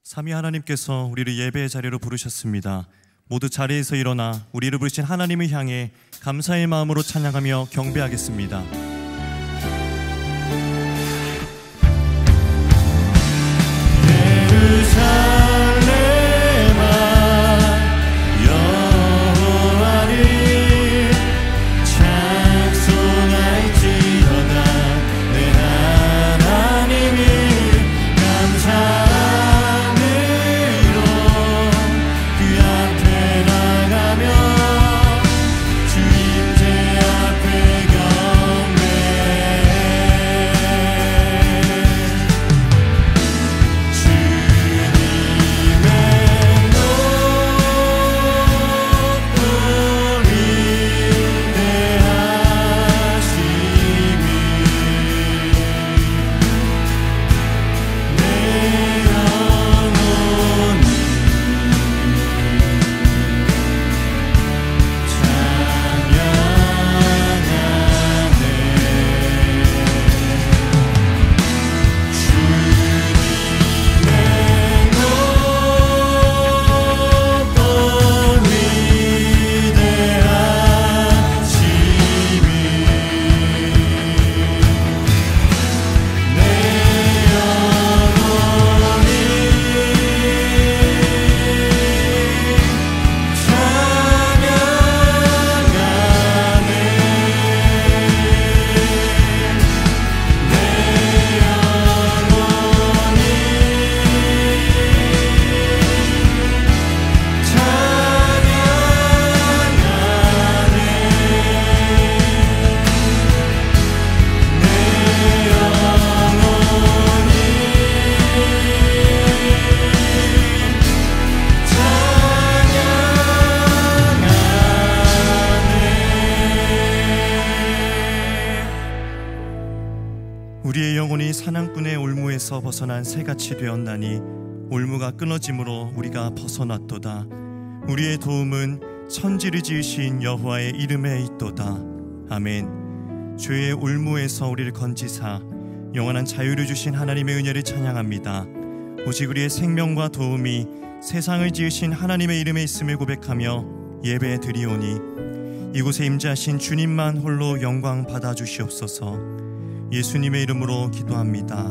삼위 하나님께서 우리를 예배의 자리로 부르셨습니다. 모두 자리에서 일어나 우리를 부르신 하나님을 향해 감사의 마음으로 찬양하며 경배하겠습니다. 우리의 영혼이 사냥꾼의 올무에서 벗어난 새같이 되었나니 올무가 끊어짐으로 우리가 벗어났도다. 우리의 도움은 천지를 지으신 여호와의 이름에 있도다. 아멘. 죄의 올무에서 우리를 건지사 영원한 자유를 주신 하나님의 은혜를 찬양합니다. 오직 우리의 생명과 도움이 세상을 지으신 하나님의 이름에 있음을 고백하며 예배 드리오니 이곳에 임재하신 주님만 홀로 영광 받아 주시옵소서. 예수님의 이름으로 기도합니다.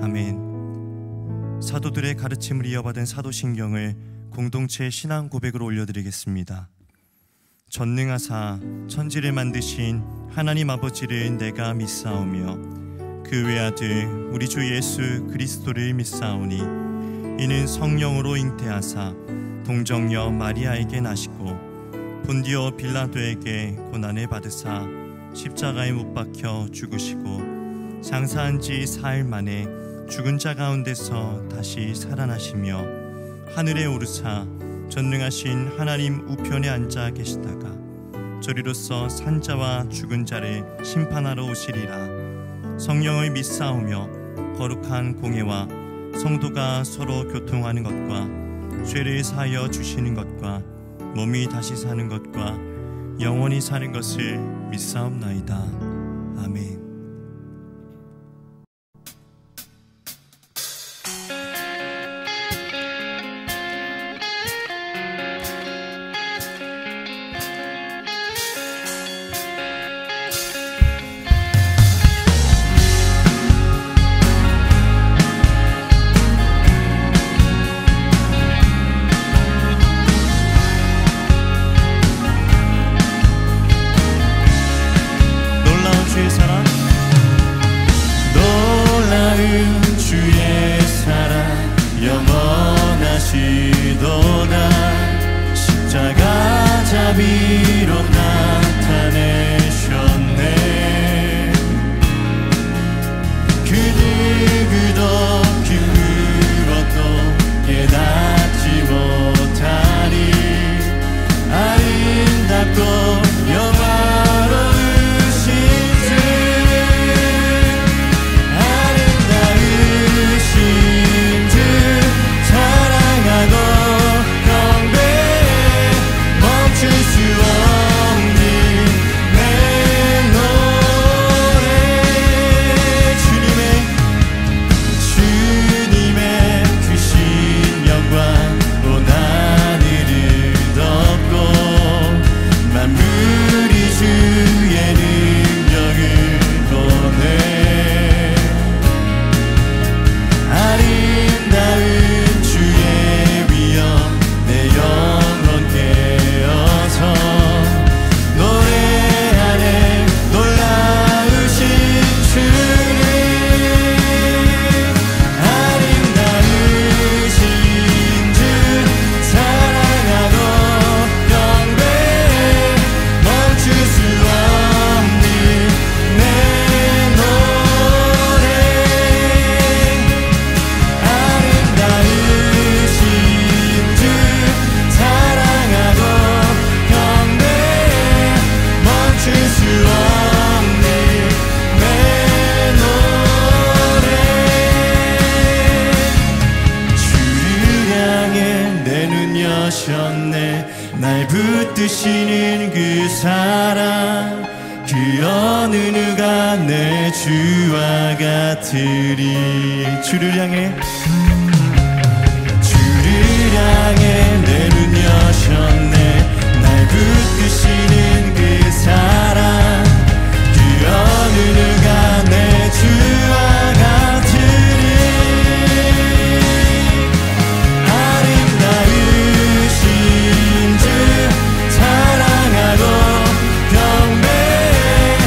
아멘. 사도들의 가르침을 이어받은 사도신경을 공동체 신앙 고백으로 올려드리겠습니다. 전능하사 천지를 만드신 하나님 아버지를 내가 믿사오며 그 외아들 우리 주 예수 그리스도를 믿사오니 이는 성령으로 잉태하사 동정녀 마리아에게 나시고 본디오 빌라도에게 고난을 받으사 십자가에 못 박혀 죽으시고 장사한 지 사흘 만에 죽은 자 가운데서 다시 살아나시며 하늘에 오르사 전능하신 하나님 우편에 앉아 계시다가 저리로서 산자와 죽은 자를 심판하러 오시리라. 성령을 믿사오며 거룩한 공예와 성도가 서로 교통하는 것과 죄를 사하여 주시는 것과 몸이 다시 사는 것과 영원히 사는 것을 믿사옵나이다. 아멘. 주의 사랑 여셨네. 날 붙드시는 그 사랑, 그 어느 누가 내 주와 같으리. 주를 향해 내 눈 여셨네. 날 붙드시는 그 사랑, 그 어느 누가 내 주와 같으리. 아름다우신 주 사랑하고 경배해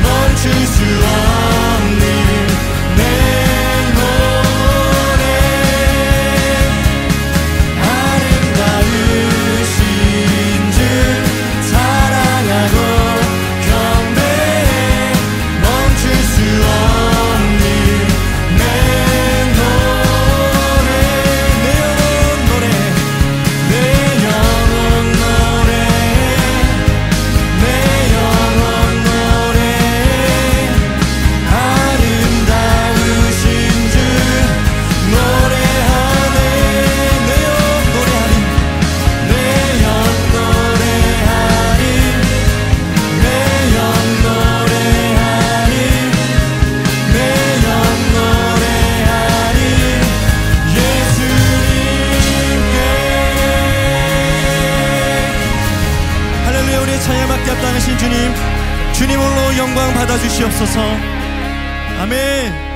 멈출 수 없는 내 노래. 아름다우신 주 사랑하고 경배해 멈출 수 없는 내 노래. 내 영혼 노래, 내 영혼 노래, 내 영혼 노래. 아름다우신 주 노래하네. 내 영 노래하리, 내 영 노래하리, 내 영 노래하리, 내 영 노래하리. 예수님께. 할렐루야. 우리의 찬양받기 합당하신 주님, 주님 홀로 영광 받아주시옵소서. 아멘.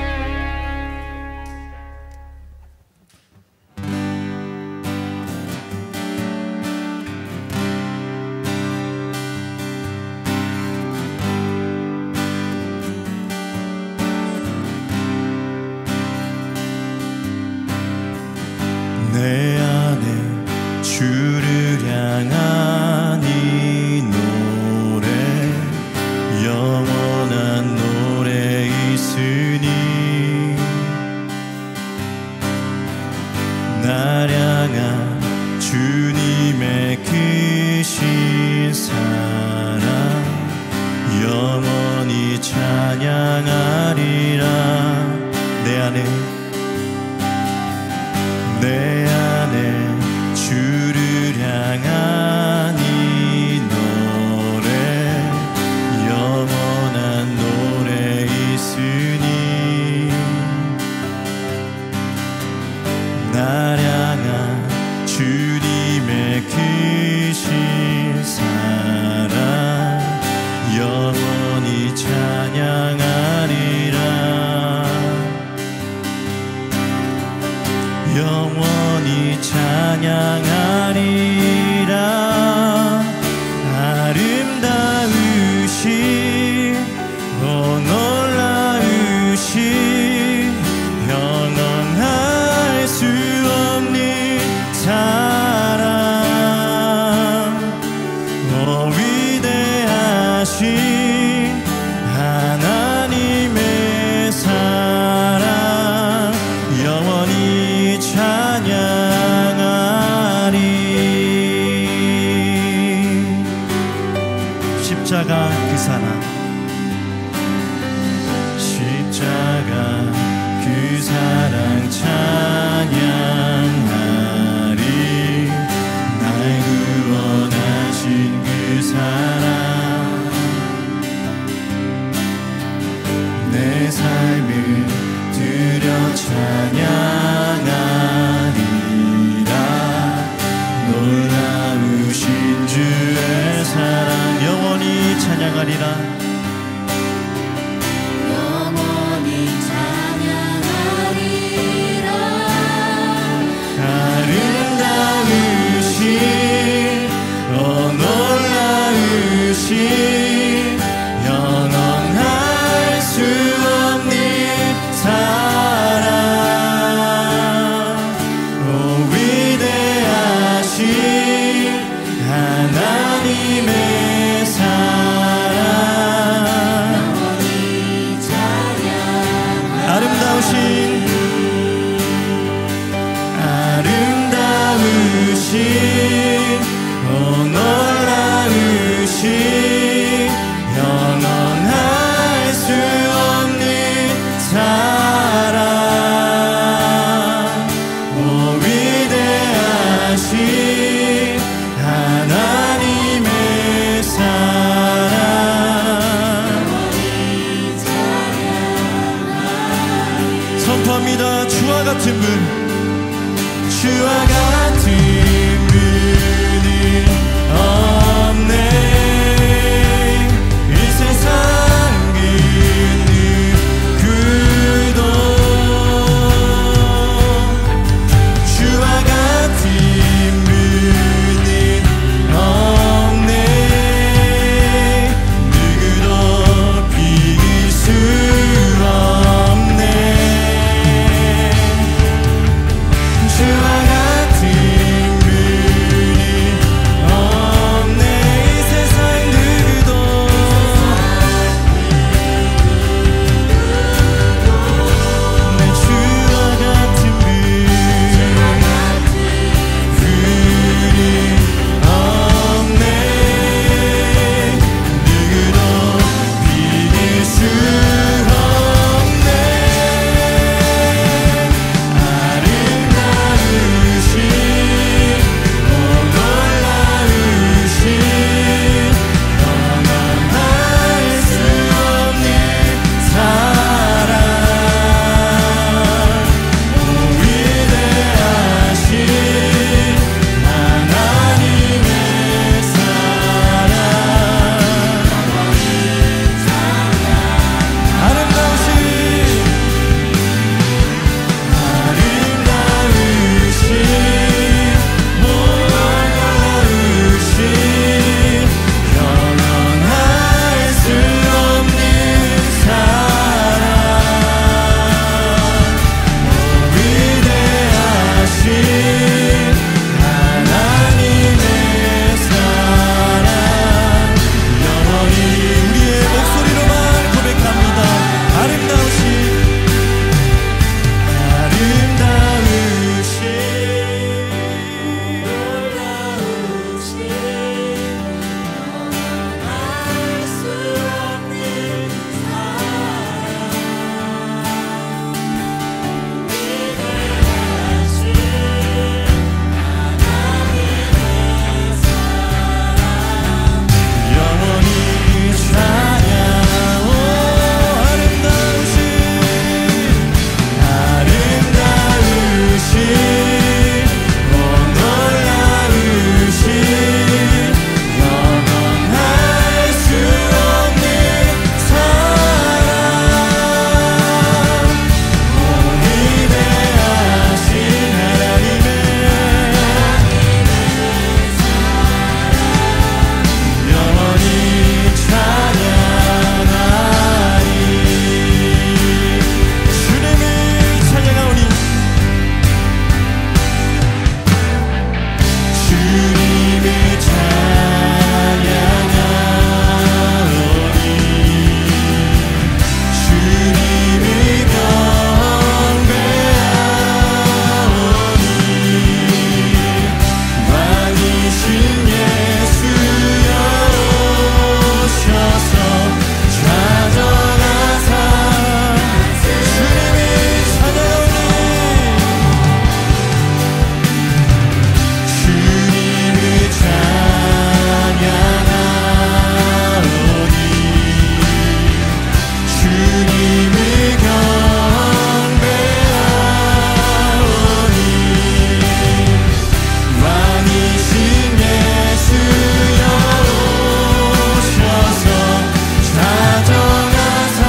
내 안에 주를 향한 이 노래, 영원한 노래 있으니. 날 향한 주님의 크신 사랑, 영원히 찬양하리라. 내 안에 주를 향한 이 노래, 영원한 노래 있으니. 날 향한 주님의 크신 사랑, 영원히 찬양하리라. 영원히 찬양하리라. 아름다우신 놀라우신 영원할 수 없는 사랑, 위대하신 하나님의 사랑, 영원히 찬양하리. 십자가 그 사랑, 십자가 그 사랑 찬양하리. 날 구원하신 그 사랑, 내 삶을 드려 찬양하리라. 놀라우신 주의 사랑, 영원히 찬양하리라. 영원히 찬양하리라. 아름다우신 놀라우신 영원할 수 없는 사랑, 위대하신 하나님의 사랑, 영원히 찬양하리라. 아름다우신 놀라우신 주와 같은 분은 없네. 이 세상 그 누구도 주와 같은 분은 없네. 누구도 비길 수 없네. 주와 같은 분이 없네. 이 세상 누구도 내 주와 같은 분이 없네. 누구도 비길 수 없네. 아름다우신 놀라우신 영원할 수 없는 사랑 오 위대하신 하나님의 사랑 아름다우신 놀라우신 영원할 수 없는 사랑 오 위대하신 하나님의 사랑 영원히 우리의 목소리로만 고백합니다. 아름다우신 영원히 찬양 오 아름다우신 오 놀라우신 영원할 수 없는 사랑 오 위대하신 하나님의 영원히 찬양하리. 주님을 찬양하오니 주님을 찬양하오니 주님을 경배하오니 왕이신 예수여 오셔서 좌정하사 주님을 찬양하오니 주님을 찬양하오니 주님을 경배하오니 왕이신 예수여 오셔서 좌정하사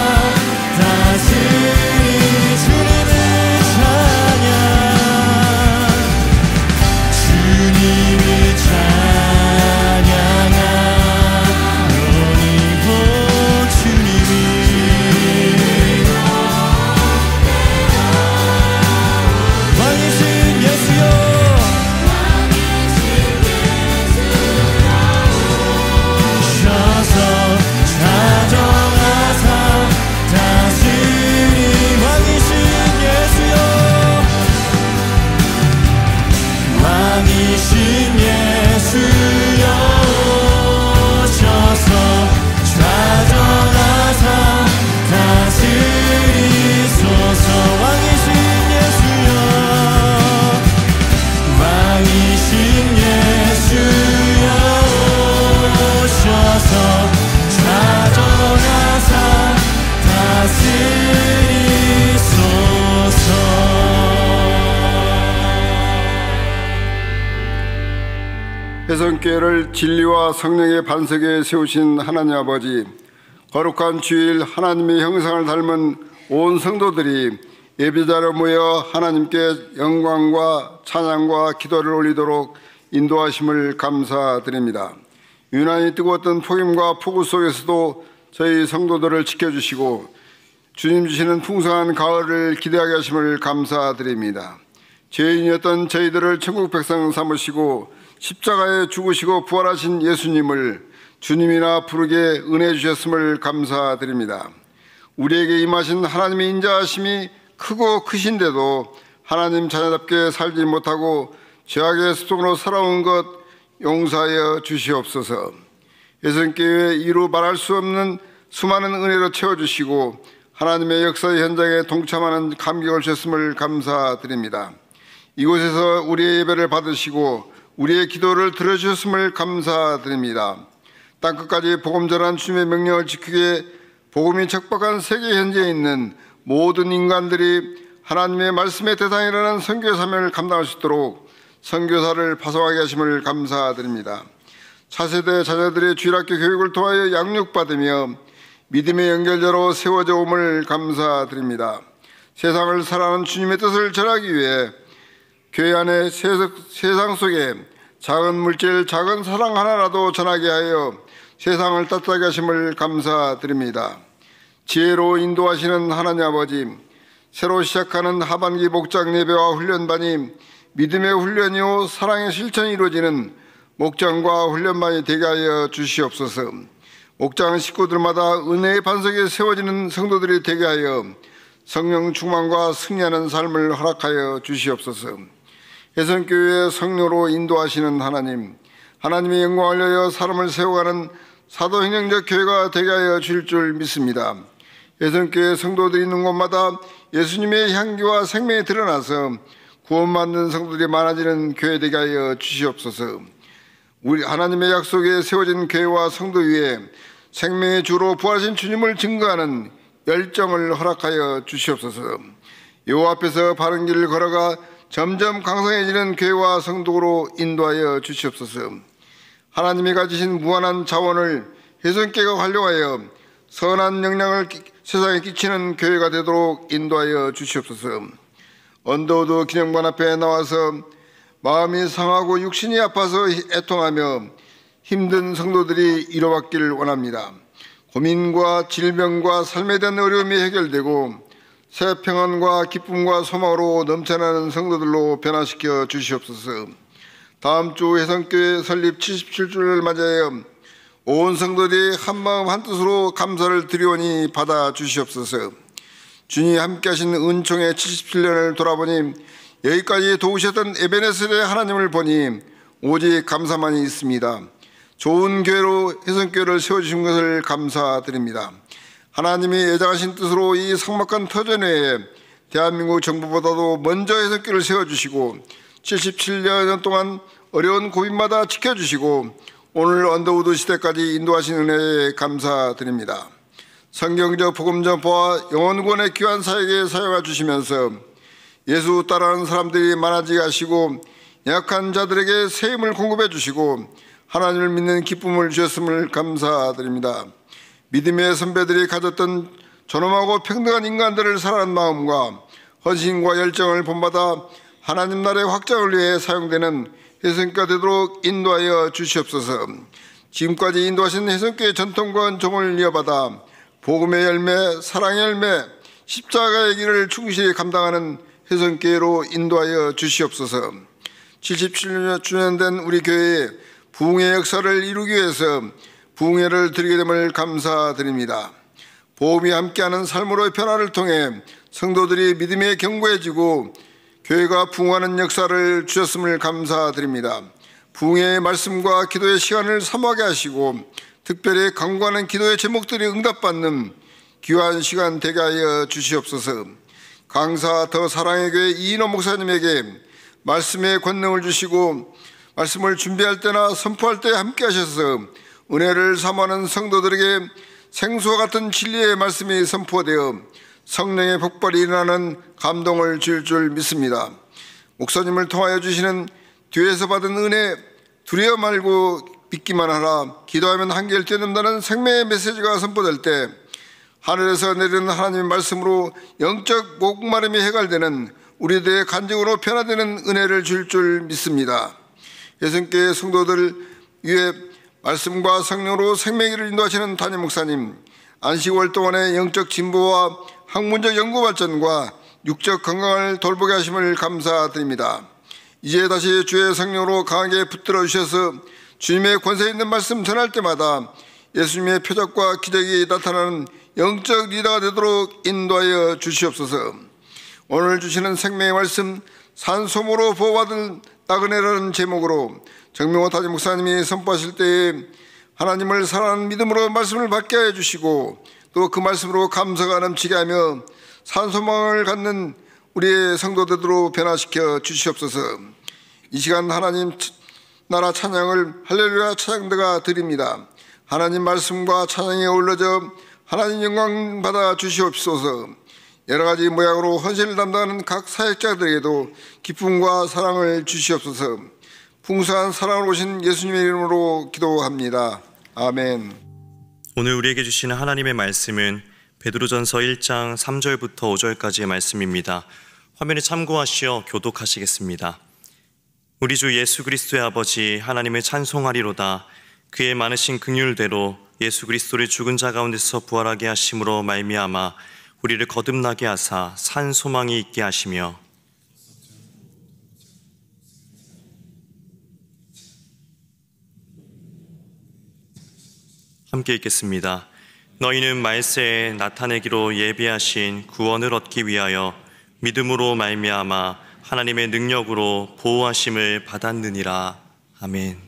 다스리 주님을 찬양 주님을 찬양하오니 오 주님을 왕이신 예수여 오셔서 좌정하사 다스리 왕이신 예수여 왕이신 예수여 오셔서 좌정하사 다스리소서 왕이신 예수여 왕이신 예수여 오셔서 좌정하사 다스리소서 혜성교회를 진리와 성령의 반석에 세우신 하나님 아버지, 거룩한 주일 하나님의 형상을 닮은 온 성도들이 예배자로 모여 하나님께 영광과 찬양과 기도를 올리도록 인도하심을 감사드립니다. 유난히 뜨거웠던 폭염과 폭우 속에서도 저희 성도들을 지켜주시고 주님 주시는 풍성한 가을을 기대하게 하심을 감사드립니다. 죄인이었던 저희들을 천국 백성 삼으시고 십자가에 죽으시고 부활하신 예수님을 주님이나 부르게 은혜 주셨음을 감사드립니다. 우리에게 임하신 하나님의 인자하심이 크고 크신데도 하나님 자녀답게 살지 못하고 죄악의 습성으로 살아온 것 용서하여 주시옵소서. 혜성교회 이루 말할 수 없는 수많은 은혜로 채워주시고 하나님의 역사의 현장에 동참하는 감격을 주셨음을 감사드립니다. 이곳에서 우리의 예배를 받으시고 우리의 기도를 들어주셨음을 감사드립니다. 땅끝까지 복음 전한 주님의 명령을 지키기에 복음이 척박한 세계 현지에 있는 모든 인간들이 하나님의 말씀의 대상이라는 선교 사명을 감당할 수 있도록 선교사를 파송하게 하심을 감사드립니다. 차세대 자녀들의 주일학교 교육을 통하여 양육받으며 믿음의 연결자로 세워져 옴을 감사드립니다. 세상을 살아가는 주님의 뜻을 전하기 위해 교회 안에 세상 속에 작은 물질, 작은 사랑 하나라도 전하게 하여 세상을 따뜻하게 하심을 감사드립니다. 지혜로 인도하시는 하나님 아버지, 새로 시작하는 하반기 목장 예배와 훈련반이 믿음의 훈련이요 사랑의 실천이 이루어지는 목장과 훈련반이 되게 하여 주시옵소서. 목장 식구들마다 은혜의 반석에 세워지는 성도들이 되게 하여 성령 충만과 승리하는 삶을 허락하여 주시옵소서. 혜성교회의 성령으로 인도하시는 하나님, 하나님의 영광을 위하여 사람을 세워가는 사도행정적 교회가 되게 하여 주실 줄 믿습니다. 혜성교회 성도들이 있는 곳마다 예수님의 향기와 생명이 드러나서 구원받는 성도들이 많아지는 교회 되게 하여 주시옵소서. 우리 하나님의 약속에 세워진 교회와 성도 위에 생명의 주로 부활하신 주님을 증거하는 열정을 허락하여 주시옵소서. 여호와 앞에서 바른 길을 걸어가 점점 강성해지는 교회와 성도로 인도하여 주시옵소서. 하나님이 가지신 무한한 자원을 혜성교회가 활용하여 선한 영향을 세상에 끼치는 교회가 되도록 인도하여 주시옵소서. 언더우드 기념관 앞에 나와서 마음이 상하고 육신이 아파서 애통하며 힘든 성도들이 위로받기를 원합니다. 고민과 질병과 삶에 대한 어려움이 해결되고 새 평안과 기쁨과 소망으로 넘쳐나는 성도들로 변화시켜 주시옵소서. 다음 주 혜성교회 설립 77주년을 맞이하여 온 성도들이 한마음 한뜻으로 감사를 드리오니 받아 주시옵소서. 주님이 함께하신 은총의 77년을 돌아보니 여기까지 도우셨던 에베네셀의 하나님을 보니 오직 감사만이 있습니다. 좋은 교회로 혜성교회를 세워주신 것을 감사드립니다. 하나님이 예정하신 뜻으로 이 삭막한 터전에 대한민국 정부보다도 먼저 혜성교회를 세워주시고 77년 동안 어려운 고민마다 지켜주시고 오늘 언더우드 시대까지 인도하신 은혜에 감사드립니다. 성경적 복음 전파와 영혼구원의 귀한 사역에 사용해 주시면서 예수 따라하는 사람들이 많아지게 하시고 약한 자들에게 새 힘을 공급해 주시고 하나님을 믿는 기쁨을 주셨음을 감사드립니다. 믿음의 선배들이 가졌던 존엄하고 평등한 인간들을 사랑하는 마음과 헌신과 열정을 본받아 하나님 나라의 확장을 위해 사용되는 혜성교회가 되도록 인도하여 주시옵소서. 지금까지 인도하신 혜성교회 전통과 은총을 이어받아 복음의 열매, 사랑의 열매, 십자가의 길을 충실히 감당하는 혜성교회로 인도하여 주시옵소서. 77주년 된 우리 교회의 부흥의 역사를 이루기 위해서 부흥회를 드리게 됨을 감사드립니다. 복음이 함께하는 삶으로의 변화를 통해 성도들이 믿음에 견고해지고 교회가 부흥하는 역사를 주셨음을 감사드립니다. 부흥의 말씀과 기도의 시간을 사모하게 하시고 특별히 간구하는 기도의 제목들이 응답받는 귀한 시간 되게 하여 주시옵소서. 강사 더 사랑의 교회 이인호 목사님에게 말씀의 권능을 주시고 말씀을 준비할 때나 선포할 때 함께 하셔서 은혜를 사모하는 성도들에게 생수와 같은 진리의 말씀이 선포되어 성령의 폭발이 일어나는 감동을 줄 믿습니다. 목사님을 통하여 주시는 뒤에서 받은 은혜, 두려워 말고 믿기만 하라. 기도하면 한결 뛰어넘는다는 생명의 메시지가 선포될 때 하늘에서 내리는 하나님의 말씀으로 영적 목마름이 해결되는 우리들의 간증으로 변화되는 은혜를 줄 믿습니다. 예수님께 성도들 위해 말씀과 성령으로 생명을 인도하시는 담임 목사님, 안식월 동안의 영적 진보와 학문적 연구 발전과 육적 건강을 돌보게 하심을 감사드립니다. 이제 다시 주의 성령으로 강하게 붙들어 주셔서 주님의 권세 있는 말씀 전할 때마다 예수님의 표적과 기적이 나타나는 영적 리더가 되도록 인도하여 주시옵소서. 오늘 주시는 생명의 말씀 산소모로 보호받은 나그네라는 제목으로 정명호 담임 목사님이 선포하실 때에 하나님을 사랑하는 믿음으로 말씀을 받게 해주시고 또 그 말씀으로 감사가 넘치게 하며 산소망을 갖는 우리의 성도들로 변화시켜 주시옵소서. 이 시간 하나님 나라 찬양을 할렐루야 찬양대가 드립니다. 하나님 말씀과 찬양이 어울러져 하나님 영광 받아 주시옵소서. 여러 가지 모양으로 헌신을 담당하는 각 사역자들에게도 기쁨과 사랑을 주시옵소서. 풍성한 사랑으로 오신 예수님의 이름으로 기도합니다. 아멘. 오늘 우리에게 주시는 하나님의 말씀은 베드로전서 1장 3절부터 5절까지의 말씀입니다. 화면에 참고하시어 교독하시겠습니다. 우리 주 예수 그리스도의 아버지 하나님을 찬송하리로다. 그의 많으신 긍휼대로 예수 그리스도를 죽은 자 가운데서 부활하게 하심으로 말미암아 우리를 거듭나게 하사 산 소망이 있게 하시며 함께 읽겠습니다. 너희는 말세에 나타내기로 예비하신 구원을 얻기 위하여 믿음으로 말미암아 하나님의 능력으로 보호하심을 받았느니라. 아멘.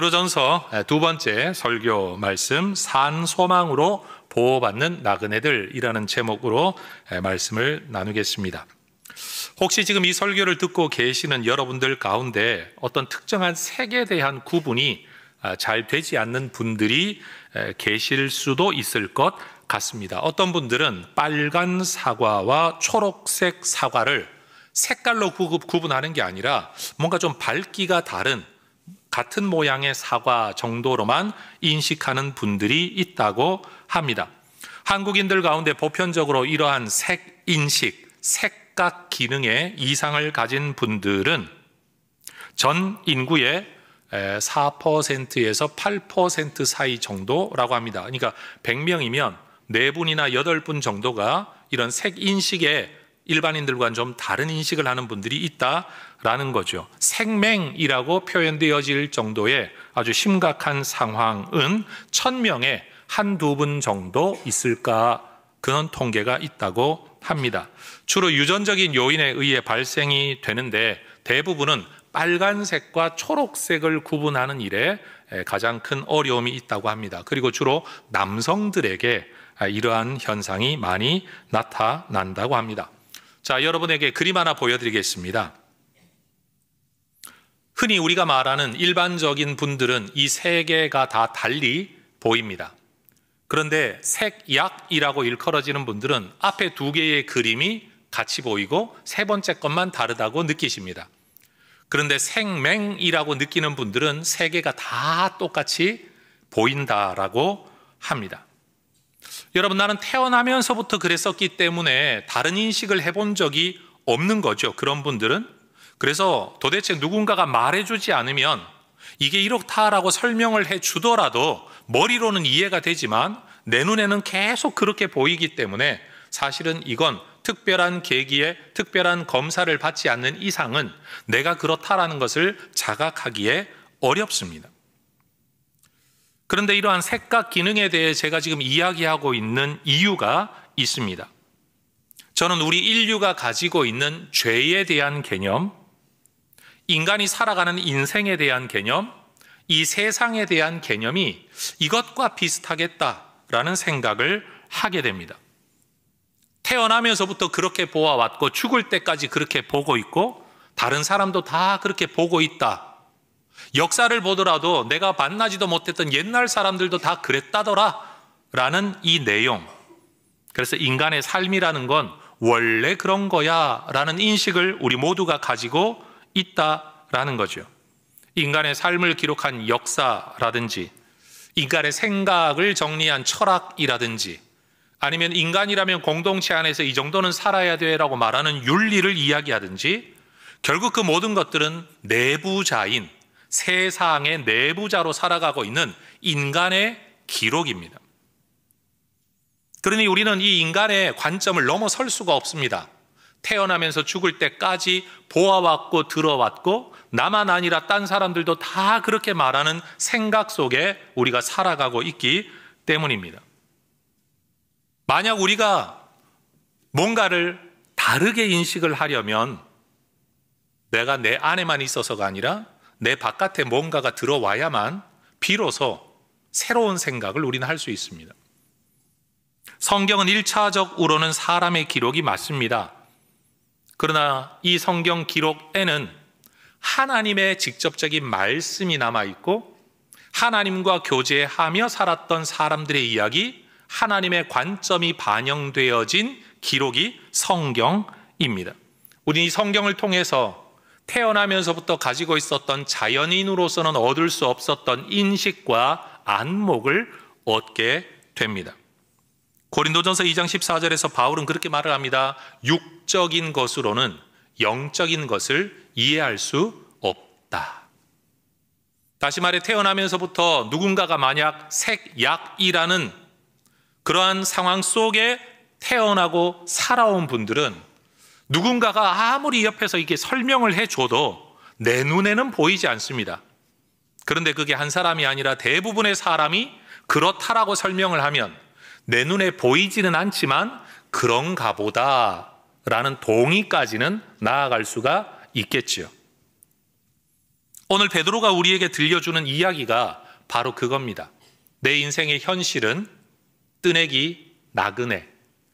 고린도전서 두 번째 설교 말씀, 산 소망으로 보호받는 나그네들이라는 제목으로 말씀을 나누겠습니다. 혹시 지금 이 설교를 듣고 계시는 여러분들 가운데 어떤 특정한 색에 대한 구분이 잘 되지 않는 분들이 계실 수도 있을 것 같습니다. 어떤 분들은 빨간 사과와 초록색 사과를 색깔로 구분하는 게 아니라 뭔가 좀 밝기가 다른 같은 모양의 사과 정도로만 인식하는 분들이 있다고 합니다. 한국인들 가운데 보편적으로 이러한 색 인식, 색각 기능에 이상을 가진 분들은 전 인구의 4%에서 8% 사이 정도라고 합니다. 그러니까 100명이면 4분이나 8분 정도가 이런 색 인식에 일반인들과는 좀 다른 인식을 하는 분들이 있다라는 거죠. 색맹이라고 표현되어질 정도의 아주 심각한 상황은 1000명에 한두 분 정도 있을까, 그런 통계가 있다고 합니다. 주로 유전적인 요인에 의해 발생이 되는데 대부분은 빨간색과 초록색을 구분하는 일에 가장 큰 어려움이 있다고 합니다. 그리고 주로 남성들에게 이러한 현상이 많이 나타난다고 합니다. 자, 여러분에게 그림 하나 보여드리겠습니다. 흔히 우리가 말하는 일반적인 분들은 이 세 개가 다 달리 보입니다. 그런데 색약이라고 일컬어지는 분들은 앞에 두 개의 그림이 같이 보이고 세 번째 것만 다르다고 느끼십니다. 그런데 색맹이라고 느끼는 분들은 세 개가 다 똑같이 보인다라고 합니다. 여러분, 나는 태어나면서부터 그랬었기 때문에 다른 인식을 해본 적이 없는 거죠. 그런 분들은. 그래서 도대체 누군가가 말해주지 않으면 이게 이렇다라고 설명을 해주더라도 머리로는 이해가 되지만 내 눈에는 계속 그렇게 보이기 때문에 사실은 이건 특별한 계기에 특별한 검사를 받지 않는 이상은 내가 그렇다라는 것을 자각하기에 어렵습니다. 그런데 이러한 색각 기능에 대해 제가 지금 이야기하고 있는 이유가 있습니다. 저는 우리 인류가 가지고 있는 죄에 대한 개념, 인간이 살아가는 인생에 대한 개념, 이 세상에 대한 개념이 이것과 비슷하겠다라는 생각을 하게 됩니다. 태어나면서부터 그렇게 보아왔고 죽을 때까지 그렇게 보고 있고 다른 사람도 다 그렇게 보고 있다. 역사를 보더라도 내가 만나지도 못했던 옛날 사람들도 다 그랬다더라 라는 이 내용. 그래서 인간의 삶이라는 건 원래 그런 거야 라는 인식을 우리 모두가 가지고 있다라는 거죠. 인간의 삶을 기록한 역사라든지 인간의 생각을 정리한 철학이라든지 아니면 인간이라면 공동체 안에서 이 정도는 살아야 돼라고 말하는 윤리를 이야기하든지 결국 그 모든 것들은 내부자인 세상의 내부자로 살아가고 있는 인간의 기록입니다. 그러니 우리는 이 인간의 관점을 넘어설 수가 없습니다. 태어나면서 죽을 때까지 보아왔고 들어왔고 나만 아니라 딴 사람들도 다 그렇게 말하는 생각 속에 우리가 살아가고 있기 때문입니다. 만약 우리가 뭔가를 다르게 인식을 하려면 내가 내 안에만 있어서가 아니라 내 바깥에 뭔가가 들어와야만 비로소 새로운 생각을 우리는 할 수 있습니다. 성경은 1차적으로는 사람의 기록이 맞습니다. 그러나 이 성경 기록에는 하나님의 직접적인 말씀이 남아있고 하나님과 교제하며 살았던 사람들의 이야기, 하나님의 관점이 반영되어진 기록이 성경입니다. 우리는 이 성경을 통해서 태어나면서부터 가지고 있었던 자연인으로서는 얻을 수 없었던 인식과 안목을 얻게 됩니다. 고린도전서 2장 14절에서 바울은 그렇게 말을 합니다. 육적인 것으로는 영적인 것을 이해할 수 없다. 다시 말해 태어나면서부터 누군가가 만약 색약이라는 그러한 상황 속에 태어나고 살아온 분들은 누군가가 아무리 옆에서 이렇게 설명을 해줘도 내 눈에는 보이지 않습니다. 그런데 그게 한 사람이 아니라 대부분의 사람이 그렇다라고 설명을 하면 내 눈에 보이지는 않지만 그런가 보다라는 동의까지는 나아갈 수가 있겠지요. 오늘 베드로가 우리에게 들려주는 이야기가 바로 그겁니다. 내 인생의 현실은 뜨내기 나그네,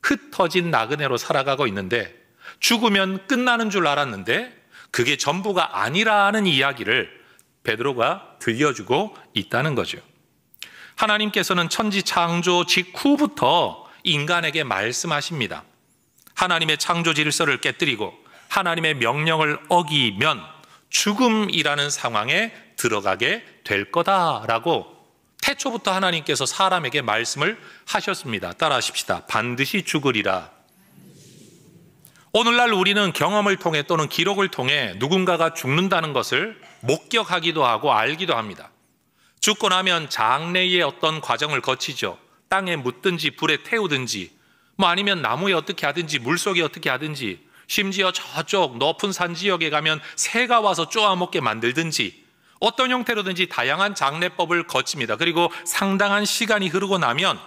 흩어진 나그네로 살아가고 있는데 죽으면 끝나는 줄 알았는데 그게 전부가 아니라는 이야기를 베드로가 들려주고 있다는 거죠. 하나님께서는 천지 창조 직후부터 인간에게 말씀하십니다. 하나님의 창조 질서를 깨뜨리고 하나님의 명령을 어기면 죽음이라는 상황에 들어가게 될 거다라고 태초부터 하나님께서 사람에게 말씀을 하셨습니다. 따라하십시다. 반드시 죽으리라. 오늘날 우리는 경험을 통해 또는 기록을 통해 누군가가 죽는다는 것을 목격하기도 하고 알기도 합니다. 죽고 나면 장례의 어떤 과정을 거치죠. 땅에 묻든지 불에 태우든지 아니면 나무에 어떻게 하든지 물속에 어떻게 하든지 심지어 저쪽 높은 산 지역에 가면 새가 와서 쪼아먹게 만들든지 어떤 형태로든지 다양한 장례법을 거칩니다. 그리고 상당한 시간이 흐르고 나면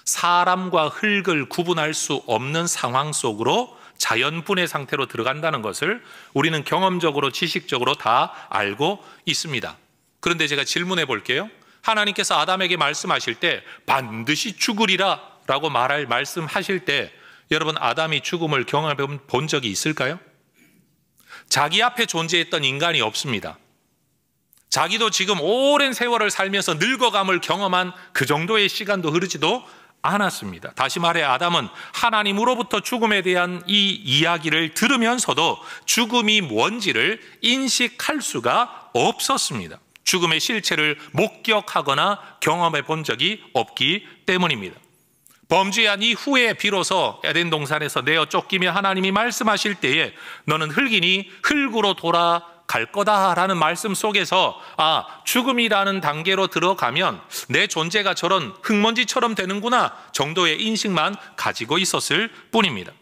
사람과 흙을 구분할 수 없는 상황 속으로 자연분해 상태로 들어간다는 것을 우리는 경험적으로 지식적으로 다 알고 있습니다. 그런데 제가 질문해 볼게요. 하나님께서 아담에게 말씀하실 때 반드시 죽으리라 라고 말씀하실 때 여러분 아담이 죽음을 경험해 본 적이 있을까요? 자기 앞에 존재했던 인간이 없습니다. 자기도 지금 오랜 세월을 살면서 늙어감을 경험한 그 정도의 시간도 흐르지도 않았습니다. 다시 말해 아담은 하나님으로부터 죽음에 대한 이 이야기를 들으면서도 죽음이 뭔지를 인식할 수가 없었습니다. 죽음의 실체를 목격하거나 경험해 본 적이 없기 때문입니다. 범죄한 이후에 비로소 에덴 동산에서 내어 쫓기며 하나님이 말씀하실 때에 너는 흙이니 흙으로 돌아갈 거다라는 말씀 속에서 죽음이라는 단계로 들어가면 내 존재가 저런 흙먼지처럼 되는구나 정도의 인식만 가지고 있었을 뿐입니다.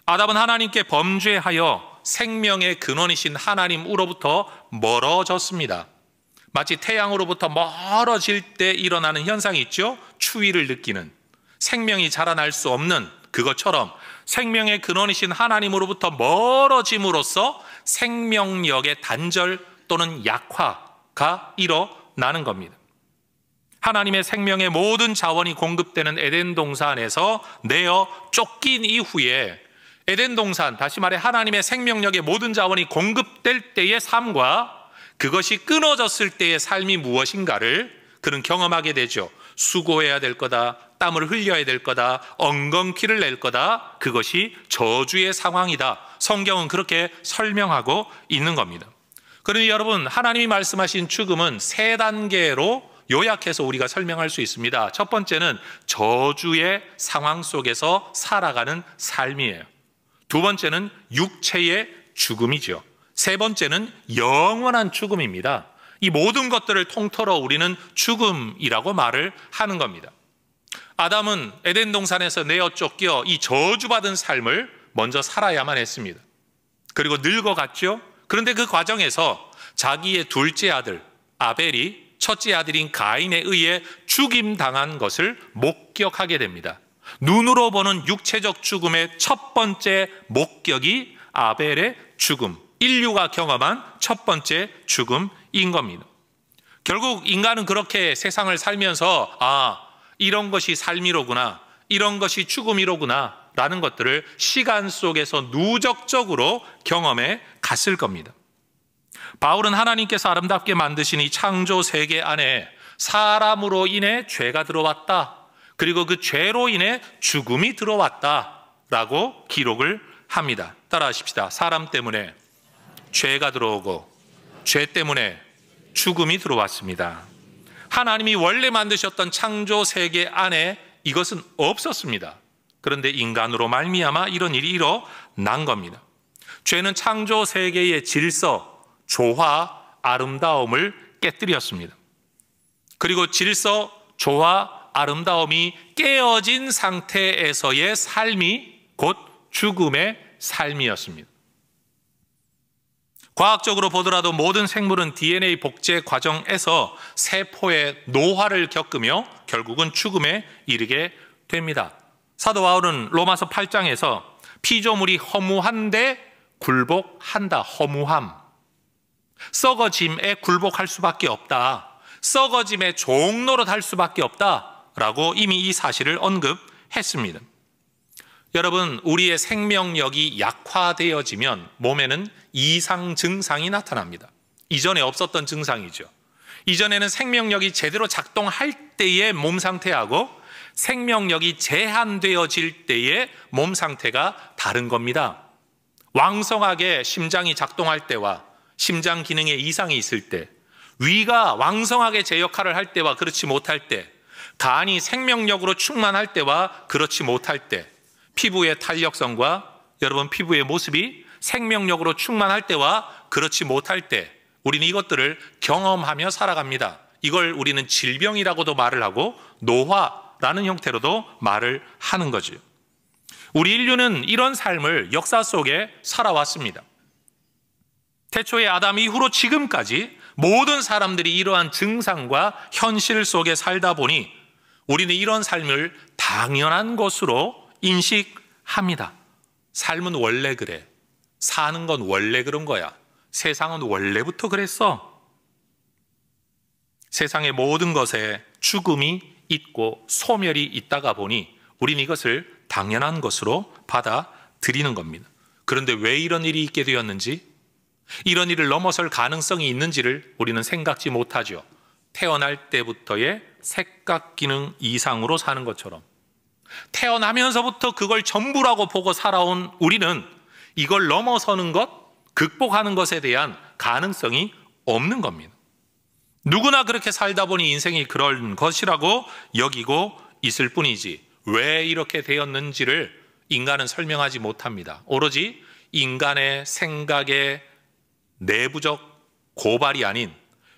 아담은 하나님께 범죄하여 생명의 근원이신 하나님으로부터 멀어졌습니다. 마치 태양으로부터 멀어질 때 일어나는 현상이 있죠. 추위를 느끼는, 생명이 자라날 수 없는 그것처럼 생명의 근원이신 하나님으로부터 멀어짐으로써 생명력의 단절 또는 약화가 일어나는 겁니다. 하나님의 생명의 모든 자원이 공급되는 에덴 동산에서 내어 쫓긴 이후에 에덴 동산, 다시 말해 하나님의 생명력의 모든 자원이 공급될 때의 삶과 그것이 끊어졌을 때의 삶이 무엇인가를 그는 경험하게 되죠. 수고해야 될 거다, 땀을 흘려야 될 거다, 엉겅퀴를 낼 거다, 그것이 저주의 상황이다. 성경은 그렇게 설명하고 있는 겁니다. 그러니 여러분, 하나님이 말씀하신 죽음은 세 단계로 요약해서 우리가 설명할 수 있습니다. 첫 번째는 저주의 상황 속에서 살아가는 삶이에요. 두 번째는 육체의 죽음이죠. 세 번째는 영원한 죽음입니다. 이 모든 것들을 통틀어 우리는 죽음이라고 말을 하는 겁니다. 아담은 에덴 동산에서 내어 쫓겨 이 저주받은 삶을 먼저 살아야만 했습니다. 그리고 늙어갔죠. 그런데 그 과정에서 자기의 둘째 아들 아벨이 첫째 아들인 가인에 의해 죽임당한 것을 목격하게 됩니다. 눈으로 보는 육체적 죽음의 첫 번째 목격이 아벨의 죽음, 인류가 경험한 첫 번째 죽음인 겁니다. 결국 인간은 그렇게 세상을 살면서 이런 것이 삶이로구나, 이런 것이 죽음이로구나 라는 것들을 시간 속에서 누적적으로 경험해 갔을 겁니다. 바울은 하나님께서 아름답게 만드신 이 창조 세계 안에 사람으로 인해 죄가 들어왔다, 그리고 그 죄로 인해 죽음이 들어왔다라고 기록을 합니다. 따라하십시다. 사람 때문에 죄가 들어오고 죄 때문에 죽음이 들어왔습니다. 하나님이 원래 만드셨던 창조 세계 안에 이것은 없었습니다. 그런데 인간으로 말미암아 이런 일이 일어난 겁니다. 죄는 창조 세계의 질서, 조화, 아름다움을 깨뜨렸습니다. 그리고 질서, 조화, 아름다움이 깨어진 상태에서의 삶이 곧 죽음의 삶이었습니다. 과학적으로 보더라도 모든 생물은 DNA 복제 과정에서 세포의 노화를 겪으며 결국은 죽음에 이르게 됩니다. 사도 바울은 로마서 8장에서 피조물이 허무한데 굴복한다, 허무함. 썩어짐에 굴복할 수밖에 없다. 썩어짐의 종노릇 할 수밖에 없다라고 이미 이 사실을 언급했습니다. 여러분, 우리의 생명력이 약화되어지면 몸에는 이상 증상이 나타납니다. 이전에 없었던 증상이죠. 이전에는 생명력이 제대로 작동할 때의 몸 상태하고 생명력이 제한되어질 때의 몸 상태가 다른 겁니다. 왕성하게 심장이 작동할 때와 심장 기능에 이상이 있을 때, 위가 왕성하게 제 역할을 할 때와 그렇지 못할 때, 간이 생명력으로 충만할 때와 그렇지 못할 때, 피부의 탄력성과 여러분 피부의 모습이 생명력으로 충만할 때와 그렇지 못할 때, 우리는 이것들을 경험하며 살아갑니다. 이걸 우리는 질병이라고도 말을 하고 노화라는 형태로도 말을 하는 거죠. 우리 인류는 이런 삶을 역사 속에 살아왔습니다. 태초의 아담 이후로 지금까지 모든 사람들이 이러한 증상과 현실 속에 살다 보니 우리는 이런 삶을 당연한 것으로 인식합니다. 삶은 원래 그래. 사는 건 원래 그런 거야. 세상은 원래부터 그랬어. 세상의 모든 것에 죽음이 있고 소멸이 있다가 보니 우리는 이것을 당연한 것으로 받아들이는 겁니다. 그런데 왜 이런 일이 있게 되었는지, 이런 일을 넘어설 가능성이 있는지를 우리는 생각지 못하죠. 태어날 때부터의 생각 기능 이상으로 사는 것처럼 태어나면서부터 그걸 전부라고 보고 살아온 우리는 이걸 넘어서는 것, 극복하는 것에 대한 가능성이 없는 겁니다. 누구나 그렇게 살다 보니 인생이 그런 것이라고 여기고 있을 뿐이지 왜 이렇게 되었는지를 인간은 설명하지 못합니다. 오로지 인간의 생각의 내부적 고발이 아닌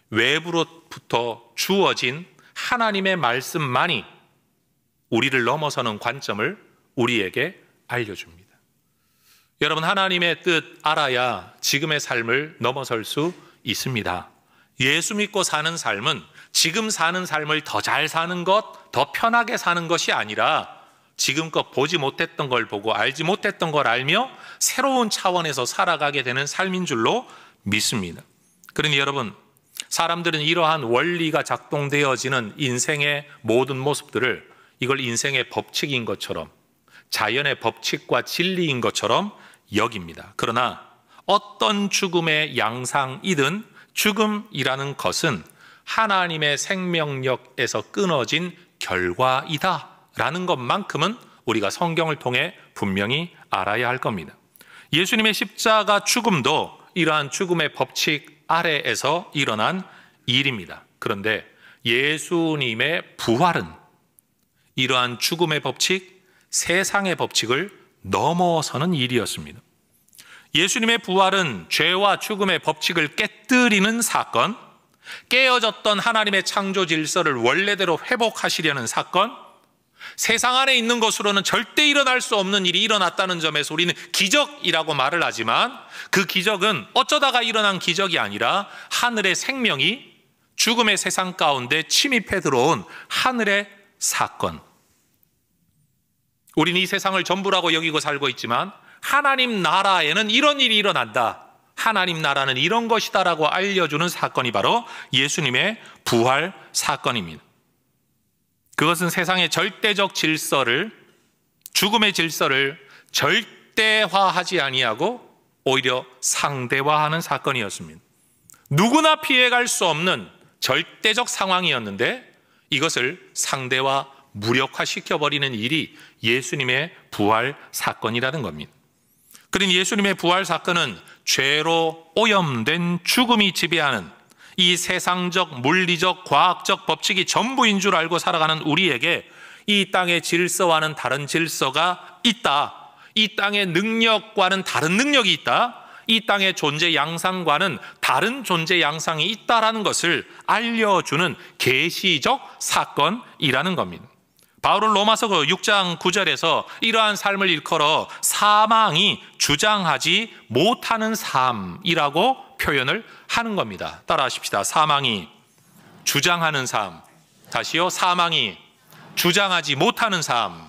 외부로부터 주어진 하나님의 말씀만이 우리를 넘어서는 관점을 우리에게 알려줍니다. 여러분, 하나님의 뜻 알아야 지금의 삶을 넘어설 수 있습니다. 예수 믿고 사는 삶은 지금 사는 삶을 더 잘 사는 것, 더 편하게 사는 것이 아니라 지금껏 보지 못했던 걸 보고 알지 못했던 걸 알며 새로운 차원에서 살아가게 되는 삶인 줄로 믿습니다. 그러니 여러분, 사람들은 이러한 원리가 작동되어지는 인생의 모든 모습들을 이걸 인생의 법칙인 것처럼, 자연의 법칙과 진리인 것처럼 여깁니다. 그러나 어떤 죽음의 양상이든 죽음이라는 것은 하나님의 생명력에서 끊어진 결과이다라는 것만큼은 우리가 성경을 통해 분명히 알아야 할 겁니다. 예수님의 십자가 죽음도 이러한 죽음의 법칙 아래에서 일어난 일입니다. 그런데 예수님의 부활은 이러한 죽음의 법칙, 세상의 법칙을 넘어서는 일이었습니다. 예수님의 부활은 죄와 죽음의 법칙을 깨뜨리는 사건, 깨어졌던 하나님의 창조 질서를 원래대로 회복하시려는 사건, 세상 안에 있는 것으로는 절대 일어날 수 없는 일이 일어났다는 점에서 우리는 기적이라고 말을 하지만 그 기적은 어쩌다가 일어난 기적이 아니라 하늘의 생명이 죽음의 세상 가운데 침입해 들어온 하늘의 사건. 우리는 이 세상을 전부라고 여기고 살고 있지만 하나님 나라에는 이런 일이 일어난다. 하나님 나라는 이런 것이다라고 알려주는 사건이 바로 예수님의 부활 사건입니다. 그것은 세상의 절대적 질서를, 죽음의 질서를 절대화하지 아니하고 오히려 상대화하는 사건이었습니다. 누구나 피해갈 수 없는 절대적 상황이었는데 이것을 상대화, 무력화시켜버리는 일이 예수님의 부활 사건이라는 겁니다. 그러니 예수님의 부활 사건은 죄로 오염된 죽음이 지배하는 이 세상적, 물리적, 과학적 법칙이 전부인 줄 알고 살아가는 우리에게 이 땅의 질서와는 다른 질서가 있다. 이 땅의 능력과는 다른 능력이 있다. 이 땅의 존재 양상과는 다른 존재 양상이 있다라는 것을 알려주는 계시적 사건이라는 겁니다. 바울은 로마서 6장 9절에서 이러한 삶을 일컬어 사망이 주장하지 못하는 삶이라고 표현을 하는 겁니다. 따라하십시다. 사망이 주장하는 삶. 다시요. 사망이 주장하지 못하는 삶.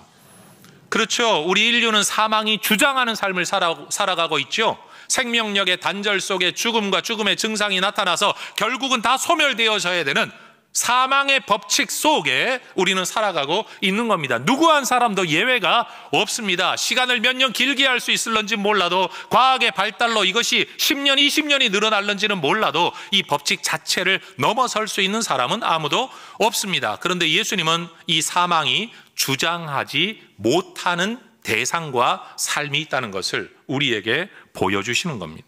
그렇죠. 우리 인류는 사망이 주장하는 삶을 살아가고 있죠. 생명력의 단절 속에 죽음과 죽음의 증상이 나타나서 결국은 다 소멸되어져야 되는 사망의 법칙 속에 우리는 살아가고 있는 겁니다. 누구 한 사람도 예외가 없습니다. 시간을 몇 년 길게 할 수 있을런지 몰라도, 과학의 발달로 이것이 10년, 20년이 늘어날는지는 몰라도 이 법칙 자체를 넘어설 수 있는 사람은 아무도 없습니다. 그런데 예수님은 이 사망이 주장하지 못하는 대상과 삶이 있다는 것을 우리에게 보여주시는 겁니다.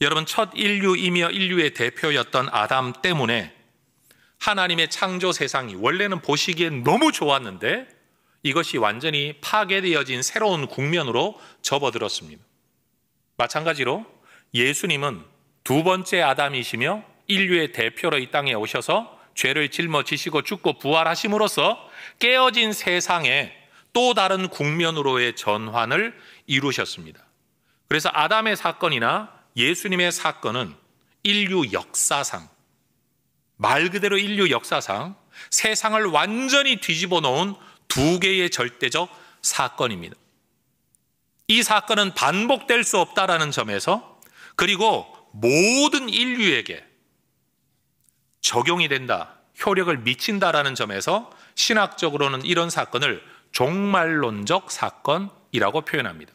여러분, 첫 인류이며 인류의 대표였던 아담 때문에 하나님의 창조 세상이 원래는 보시기엔 너무 좋았는데 이것이 완전히 파괴되어진 새로운 국면으로 접어들었습니다. 마찬가지로 예수님은 두 번째 아담이시며 인류의 대표로 이 땅에 오셔서 죄를 짊어지시고 죽고 부활하심으로써 깨어진 세상에 또 다른 국면으로의 전환을 이루셨습니다. 그래서 아담의 사건이나 예수님의 사건은 인류 역사상, 말 그대로 인류 역사상 세상을 완전히 뒤집어 놓은 두 개의 절대적 사건입니다. 이 사건은 반복될 수 없다라는 점에서, 그리고 모든 인류에게 적용이 된다, 효력을 미친다라는 점에서 신학적으로는 이런 사건을 종말론적 사건이라고 표현합니다.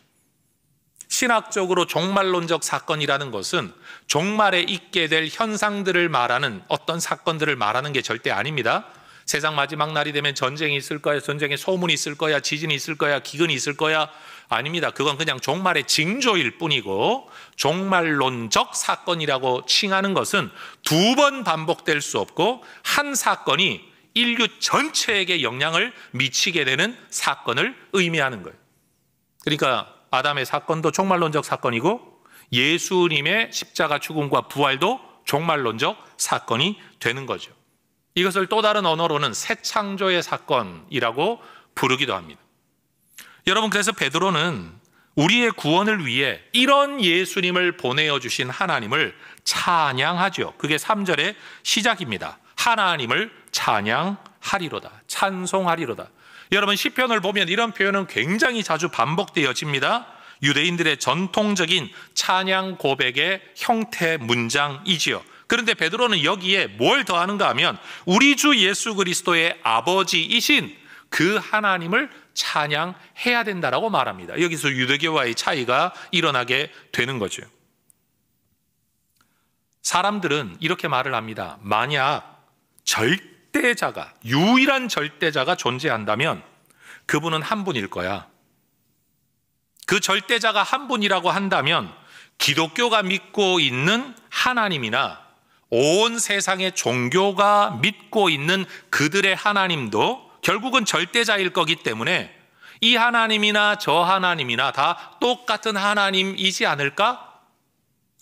신학적으로 종말론적 사건이라는 것은 종말에 있게 될 현상들을 말하는, 어떤 사건들을 말하는 게 절대 아닙니다. 세상 마지막 날이 되면 전쟁이 있을 거야, 전쟁에 소문이 있을 거야, 지진이 있을 거야, 기근이 있을 거야, 아닙니다. 그건 그냥 종말의 징조일 뿐이고, 종말론적 사건이라고 칭하는 것은 두 번 반복될 수 없고 한 사건이 인류 전체에게 영향을 미치게 되는 사건을 의미하는 거예요. 그러니까 아담의 사건도 종말론적 사건이고 예수님의 십자가 죽음과 부활도 종말론적 사건이 되는 거죠. 이것을 또 다른 언어로는 새 창조의 사건이라고 부르기도 합니다. 여러분, 그래서 베드로는 우리의 구원을 위해 이런 예수님을 보내어 주신 하나님을 찬양하죠. 그게 3절의 시작입니다. 하나님을 찬양하리로다, 찬송하리로다. 여러분, 시편을 보면 이런 표현은 굉장히 자주 반복되어집니다. 유대인들의 전통적인 찬양 고백의 형태 문장이지요. 그런데 베드로는 여기에 뭘 더하는가 하면 우리 주 예수 그리스도의 아버지이신 그 하나님을 찬양해야 된다라고 말합니다. 여기서 유대교와의 차이가 일어나게 되는 거죠. 사람들은 이렇게 말을 합니다. 만약 절대자가, 유일한 절대자가 존재한다면 그분은 한 분일 거야. 그 절대자가 한 분이라고 한다면 기독교가 믿고 있는 하나님이나 온 세상의 종교가 믿고 있는 그들의 하나님도 결국은 절대자일 거기 때문에 이 하나님이나 저 하나님이나 다 똑같은 하나님이지 않을까?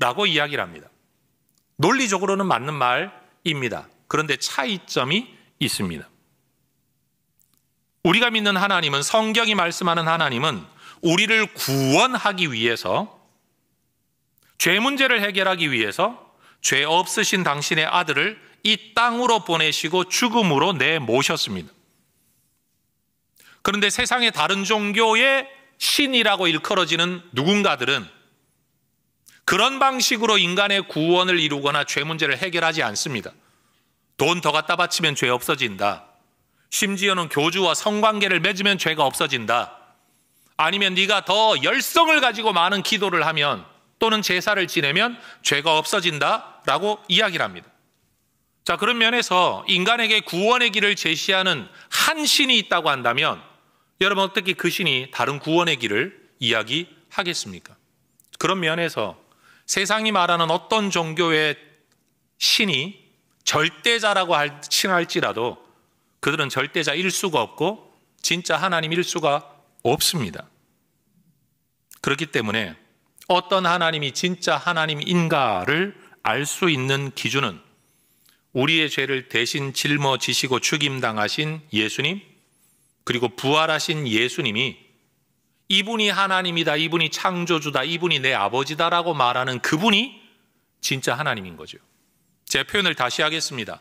라고 이야기를 합니다. 논리적으로는 맞는 말입니다. 그런데 차이점이 있습니다. 우리가 믿는 하나님은, 성경이 말씀하는 하나님은 우리를 구원하기 위해서, 죄 문제를 해결하기 위해서 죄 없으신 당신의 아들을 이 땅으로 보내시고 죽음으로 내모셨습니다. 그런데 세상의 다른 종교의 신이라고 일컬어지는 누군가들은 그런 방식으로 인간의 구원을 이루거나 죄 문제를 해결하지 않습니다. 돈 더 갖다 바치면 죄 없어진다. 심지어는 교주와 성관계를 맺으면 죄가 없어진다. 아니면 네가 더 열성을 가지고 많은 기도를 하면 또는 제사를 지내면 죄가 없어진다라고 이야기를 합니다. 자, 그런 면에서 인간에게 구원의 길을 제시하는 한 신이 있다고 한다면 여러분, 어떻게 그 신이 다른 구원의 길을 이야기하겠습니까? 그런 면에서 세상이 말하는 어떤 종교의 신이 절대자라고 칭할지라도 그들은 절대자일 수가 없고 진짜 하나님일 수가 없습니다. 그렇기 때문에 어떤 하나님이 진짜 하나님인가를 알 수 있는 기준은 우리의 죄를 대신 짊어지시고 죽임당하신 예수님, 그리고 부활하신 예수님이 이분이 하나님이다, 이분이 창조주다, 이분이 내 아버지다라고 말하는 그분이 진짜 하나님인 거죠. 제 표현을 다시 하겠습니다.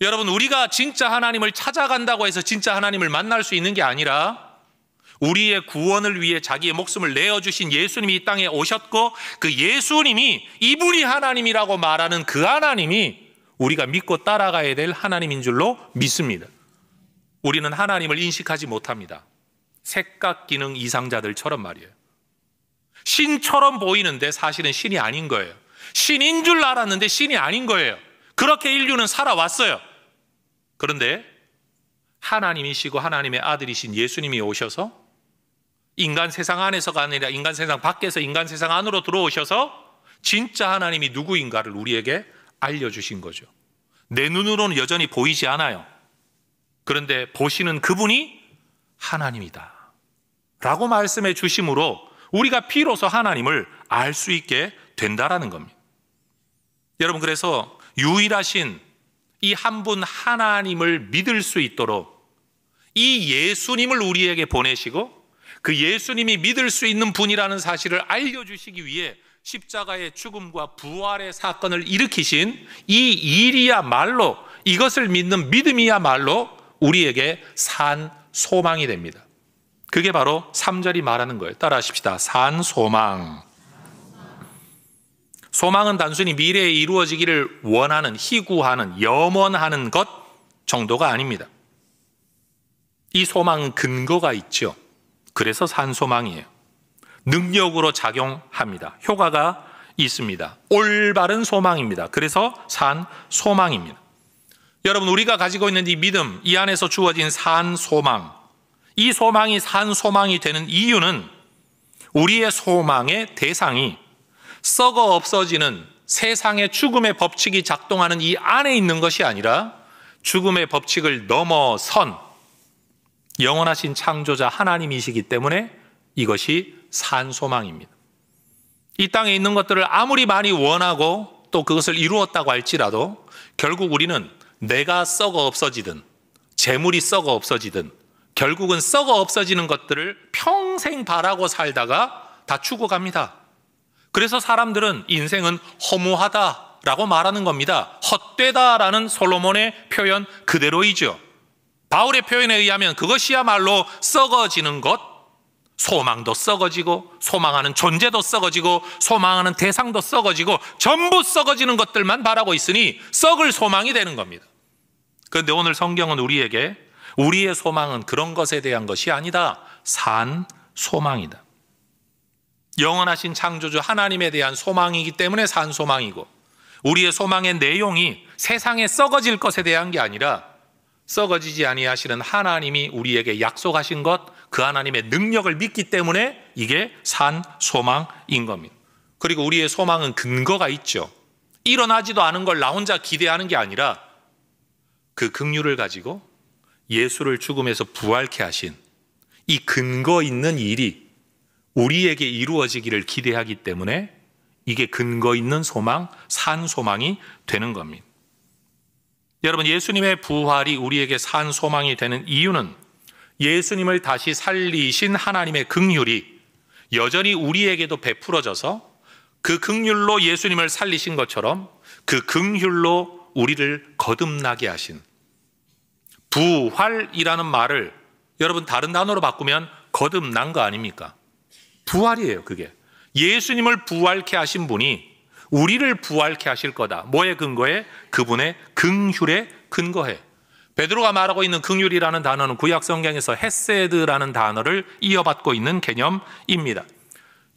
여러분, 우리가 진짜 하나님을 찾아간다고 해서 진짜 하나님을 만날 수 있는 게 아니라 우리의 구원을 위해 자기의 목숨을 내어주신 예수님이 이 땅에 오셨고, 그 예수님이 이분이 하나님이라고 말하는 그 하나님이 우리가 믿고 따라가야 될 하나님인 줄로 믿습니다. 우리는 하나님을 인식하지 못합니다. 색각기능 이상자들처럼 말이에요. 신처럼 보이는데 사실은 신이 아닌 거예요. 신인 줄 알았는데 신이 아닌 거예요. 그렇게 인류는 살아왔어요. 그런데 하나님이시고 하나님의 아들이신 예수님이 오셔서 인간 세상 안에서가 아니라 인간 세상 밖에서 인간 세상 안으로 들어오셔서 진짜 하나님이 누구인가를 우리에게 알려주신 거죠. 내 눈으로는 여전히 보이지 않아요. 그런데 보시는 그분이 하나님이다 라고 말씀해 주심으로 우리가 비로소 하나님을 알 수 있게 된다라는 겁니다. 여러분, 그래서 유일하신 이 한 분 하나님을 믿을 수 있도록 이 예수님을 우리에게 보내시고 그 예수님이 믿을 수 있는 분이라는 사실을 알려주시기 위해 십자가의 죽음과 부활의 사건을 일으키신 이 일이야말로, 이것을 믿는 믿음이야말로 우리에게 산 소망이 됩니다. 그게 바로 3절이 말하는 거예요. 따라 하십시다. 산 소망. 소망은 단순히 미래에 이루어지기를 원하는, 희구하는, 염원하는 것 정도가 아닙니다. 이 소망은 근거가 있죠. 그래서 산 소망이에요. 능력으로 작용합니다. 효과가 있습니다. 올바른 소망입니다. 그래서 산 소망입니다. 여러분, 우리가 가지고 있는 이 믿음, 이 안에서 주어진 산 소망, 이 소망이 산 소망이 되는 이유는 우리의 소망의 대상이 썩어 없어지는 세상의 죽음의 법칙이 작동하는 이 안에 있는 것이 아니라 죽음의 법칙을 넘어선 영원하신 창조자 하나님이시기 때문에 이것이 산 소망입니다. 이 땅에 있는 것들을 아무리 많이 원하고 또 그것을 이루었다고 할지라도 결국 우리는 내가 썩어 없어지든 재물이 썩어 없어지든 결국은 썩어 없어지는 것들을 평생 바라고 살다가 다 죽어갑니다. 그래서 사람들은 인생은 허무하다라고 말하는 겁니다. 헛되다라는 솔로몬의 표현 그대로이죠. 바울의 표현에 의하면 그것이야말로 썩어지는 것, 소망도 썩어지고 소망하는 존재도 썩어지고 소망하는 대상도 썩어지고 전부 썩어지는 것들만 바라고 있으니 썩을 소망이 되는 겁니다. 그런데 오늘 성경은 우리에게 우리의 소망은 그런 것에 대한 것이 아니다. 산 소망이다. 영원하신 창조주 하나님에 대한 소망이기 때문에 산 소망이고, 우리의 소망의 내용이 세상에 썩어질 것에 대한 게 아니라 썩어지지 아니하시는 하나님이 우리에게 약속하신 것, 그 하나님의 능력을 믿기 때문에 이게 산 소망인 겁니다. 그리고 우리의 소망은 근거가 있죠. 일어나지도 않은 걸 나 혼자 기대하는 게 아니라 그 긍휼을 가지고 예수를 죽음에서 부활케 하신 이 근거 있는 일이 우리에게 이루어지기를 기대하기 때문에 이게 근거 있는 소망, 산 소망이 되는 겁니다. 여러분, 예수님의 부활이 우리에게 산 소망이 되는 이유는 예수님을 다시 살리신 하나님의 긍휼이 여전히 우리에게도 베풀어져서 그 긍휼로 예수님을 살리신 것처럼 그 긍휼로 우리를 거듭나게 하신, 부활이라는 말을 여러분 다른 단어로 바꾸면 거듭난 거 아닙니까? 부활이에요. 그게 예수님을 부활케 하신 분이 우리를 부활케 하실 거다. 뭐의 근거에? 그분의 긍휼에 근거해. 베드로가 말하고 있는 긍휼이라는 단어는 구약 성경에서 헤세드라는 단어를 이어받고 있는 개념입니다.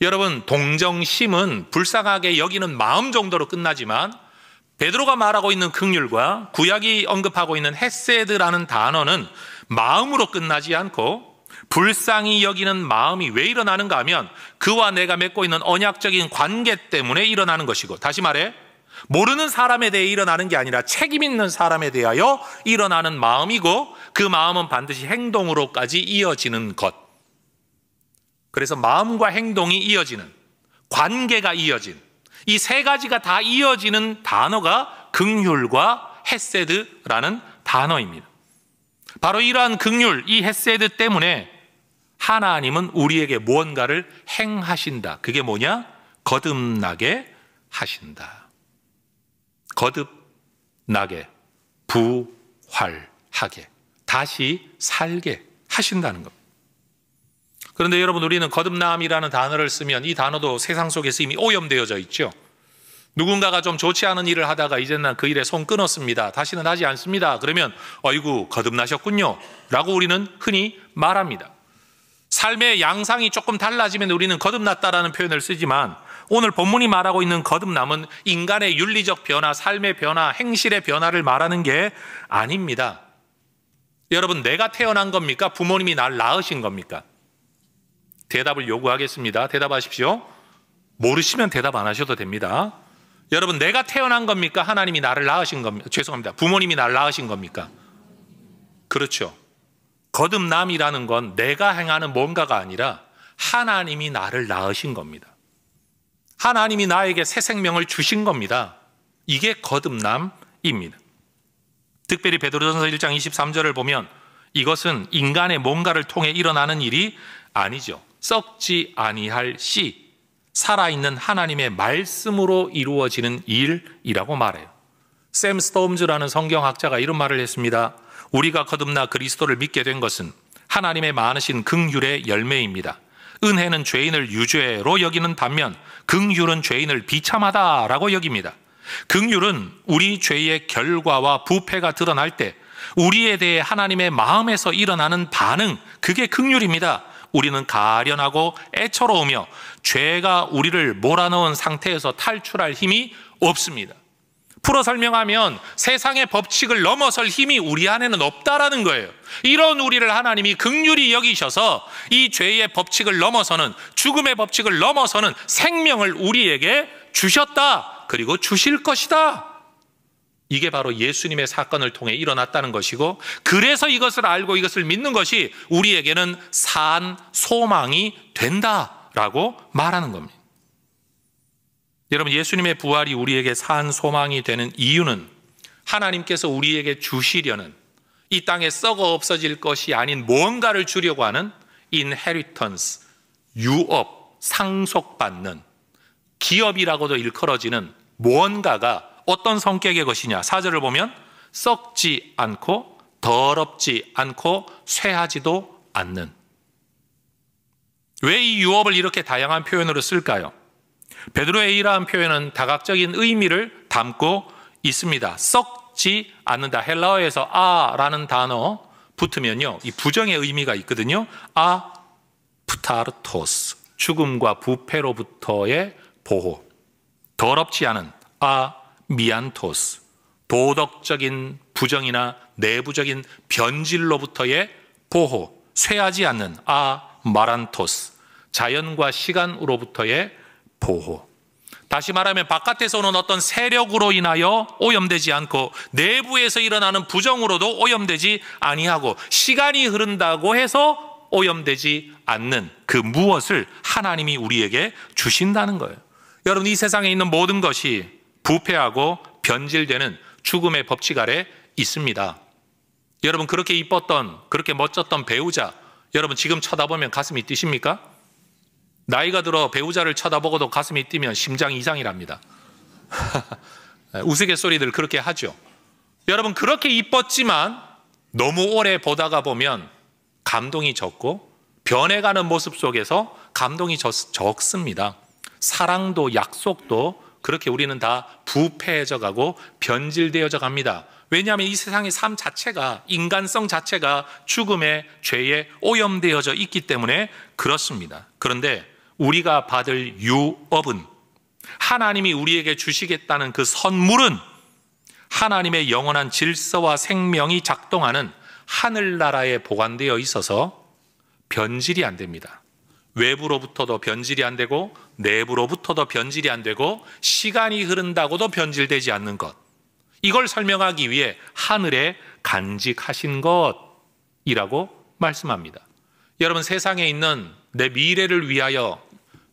여러분, 동정심은 불쌍하게 여기는 마음 정도로 끝나지만 베드로가 말하고 있는 긍휼과 구약이 언급하고 있는 헤세드라는 단어는 마음으로 끝나지 않고 불쌍히 여기는 마음이 왜 일어나는가 하면 그와 내가 맺고 있는 언약적인 관계 때문에 일어나는 것이고, 다시 말해 모르는 사람에 대해 일어나는 게 아니라 책임 있는 사람에 대하여 일어나는 마음이고, 그 마음은 반드시 행동으로까지 이어지는 것. 그래서 마음과 행동이 이어지는, 관계가 이어진 이 세 가지가 다 이어지는 단어가 긍휼과 헤세드라는 단어입니다. 바로 이러한 긍휼, 이 헤세드 때문에 하나님은 우리에게 무언가를 행하신다. 그게 뭐냐? 거듭나게 하신다. 거듭나게, 부활하게, 다시 살게 하신다는 겁니다. 그런데 여러분, 우리는 거듭남이라는 단어를 쓰면 이 단어도 세상 속에서 이미 오염되어져 있죠. 누군가가 좀 좋지 않은 일을 하다가 이제는 난 그 일에 손 끊었습니다, 다시는 하지 않습니다, 그러면 어이구 거듭나셨군요 라고 우리는 흔히 말합니다. 삶의 양상이 조금 달라지면 우리는 거듭났다라는 표현을 쓰지만, 오늘 본문이 말하고 있는 거듭남은 인간의 윤리적 변화, 삶의 변화, 행실의 변화를 말하는 게 아닙니다. 여러분, 내가 태어난 겁니까? 부모님이 날 낳으신 겁니까? 대답을 요구하겠습니다. 대답하십시오. 모르시면 대답 안 하셔도 됩니다. 여러분, 내가 태어난 겁니까? 하나님이 나를 낳으신 겁니까? 죄송합니다, 부모님이 나를 낳으신 겁니까? 그렇죠. 거듭남이라는 건 내가 행하는 뭔가가 아니라 하나님이 나를 낳으신 겁니다. 하나님이 나에게 새 생명을 주신 겁니다. 이게 거듭남입니다. 특별히 베드로전서 1장 23절을 보면 이것은 인간의 뭔가를 통해 일어나는 일이 아니죠. 썩지 아니할 씨, 살아있는 하나님의 말씀으로 이루어지는 일이라고 말해요. 샘 스톰즈라는 성경학자가 이런 말을 했습니다. 우리가 거듭나 그리스도를 믿게 된 것은 하나님의 많으신 긍휼의 열매입니다. 은혜는 죄인을 유죄로 여기는 반면 긍휼은 죄인을 비참하다라고 여깁니다. 긍휼은 우리 죄의 결과와 부패가 드러날 때 우리에 대해 하나님의 마음에서 일어나는 반응, 그게 긍휼입니다. 우리는 가련하고 애처로우며 죄가 우리를 몰아넣은 상태에서 탈출할 힘이 없습니다. 풀어 설명하면 세상의 법칙을 넘어설 힘이 우리 안에는 없다라는 거예요. 이런 우리를 하나님이 긍휼히 여기셔서 이 죄의 법칙을 넘어서는, 죽음의 법칙을 넘어서는 생명을 우리에게 주셨다, 그리고 주실 것이다. 이게 바로 예수님의 사건을 통해 일어났다는 것이고, 그래서 이것을 알고 이것을 믿는 것이 우리에게는 산 소망이 된다라고 말하는 겁니다. 여러분, 예수님의 부활이 우리에게 산 소망이 되는 이유는 하나님께서 우리에게 주시려는, 이 땅에 썩어 없어질 것이 아닌 무언가를 주려고 하는 inheritance, 유업, 상속받는, 기업이라고도 일컬어지는 무언가가 어떤 성격의 것이냐. 4절을 보면 썩지 않고 더럽지 않고 쇠하지도 않는. 왜 이 유업을 이렇게 다양한 표현으로 쓸까요? 베드로의 이러한 표현은 다각적인 의미를 담고 있습니다. 썩지 않는다. 헬라어에서 아라는 단어 붙으면요, 이 부정의 의미가 있거든요. 프타르토스, 죽음과 부패로부터의 보호. 더럽지 않은 미안토스, 도덕적인 부정이나 내부적인 변질로부터의 보호. 쇠하지 않는 마란토스, 자연과 시간으로부터의 보호. 다시 말하면 바깥에서 오는 어떤 세력으로 인하여 오염되지 않고 내부에서 일어나는 부정으로도 오염되지 아니하고 시간이 흐른다고 해서 오염되지 않는 그 무엇을 하나님이 우리에게 주신다는 거예요. 여러분, 이 세상에 있는 모든 것이 부패하고 변질되는 죽음의 법칙 아래 있습니다. 여러분, 그렇게 이뻤던, 그렇게 멋졌던 배우자, 여러분 지금 쳐다보면 가슴이 뛰십니까? 나이가 들어 배우자를 쳐다보고도 가슴이 뛰면 심장 이상이랍니다. 우스갯소리들 그렇게 하죠. 여러분, 그렇게 이뻤지만 너무 오래 보다가 보면 감동이 적고 변해가는 모습 속에서 감동이 적습니다. 사랑도 약속도 그렇게 우리는 다 부패해져 가고 변질되어져 갑니다. 왜냐하면 이 세상의 삶 자체가, 인간성 자체가 죽음의 죄에 오염되어져 있기 때문에 그렇습니다. 그런데 우리가 받을 유업은, 하나님이 우리에게 주시겠다는 그 선물은 하나님의 영원한 질서와 생명이 작동하는 하늘나라에 보관되어 있어서 변질이 안 됩니다. 외부로부터도 변질이 안 되고 내부로부터도 변질이 안 되고 시간이 흐른다고도 변질되지 않는 것, 이걸 설명하기 위해 하늘에 간직하신 것이라고 말씀합니다. 여러분, 세상에 있는 내 미래를 위하여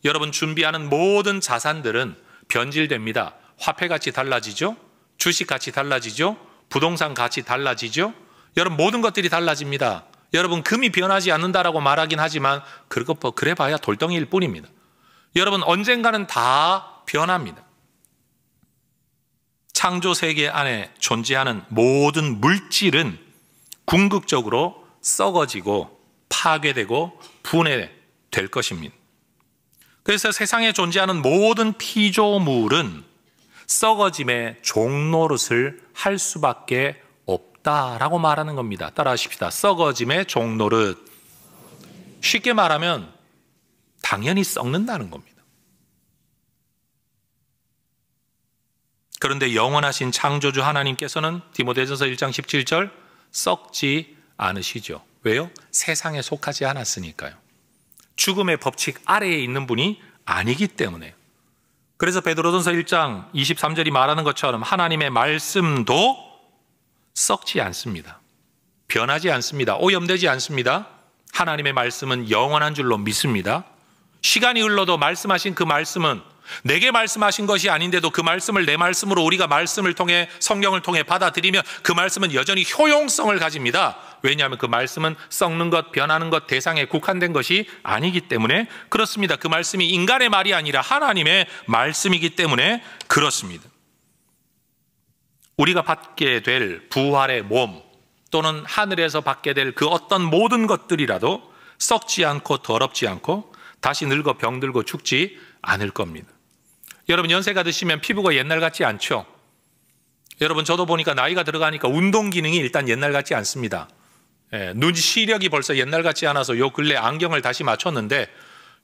여러분 준비하는 모든 자산들은 변질됩니다. 화폐같이 달라지죠? 주식같이 달라지죠? 부동산 가치 달라지죠? 여러분, 모든 것들이 달라집니다. 여러분, 금이 변하지 않는다라고 말하긴 하지만 그래 봐야 돌덩이일 뿐입니다. 여러분, 언젠가는 다 변합니다. 창조 세계 안에 존재하는 모든 물질은 궁극적으로 썩어지고 파괴되고 될 것입니다. 그래서 세상에 존재하는 모든 피조물은 썩어짐의 종노릇을 할 수밖에 없다라고 말하는 겁니다. 따라하십시다. 썩어짐의 종노릇. 쉽게 말하면 당연히 썩는다는 겁니다. 그런데 영원하신 창조주 하나님께서는 디모데전서 1장 17절 썩지 않으시죠. 왜요? 세상에 속하지 않았으니까요. 죽음의 법칙 아래에 있는 분이 아니기 때문에. 그래서 베드로전서 1장 23절이 말하는 것처럼 하나님의 말씀도 썩지 않습니다. 변하지 않습니다. 오염되지 않습니다. 하나님의 말씀은 영원한 줄로 믿습니다. 시간이 흘러도 말씀하신 그 말씀은 내게 말씀하신 것이 아닌데도 그 말씀을 내 말씀으로 우리가 말씀을 통해 성경을 통해 받아들이면 그 말씀은 여전히 효용성을 가집니다. 왜냐하면 그 말씀은 썩는 것, 변하는 것, 대상에 국한된 것이 아니기 때문에 그렇습니다. 그 말씀이 인간의 말이 아니라 하나님의 말씀이기 때문에 그렇습니다. 우리가 받게 될 부활의 몸 또는 하늘에서 받게 될 그 어떤 모든 것들이라도 썩지 않고 더럽지 않고 다시 늙어 병들고 죽지 않을 겁니다. 여러분 연세가 드시면 피부가 옛날 같지 않죠? 여러분 저도 보니까 나이가 들어가니까 운동 기능이 일단 옛날 같지 않습니다. 눈 시력이 벌써 옛날 같지 않아서 요 근래 안경을 다시 맞췄는데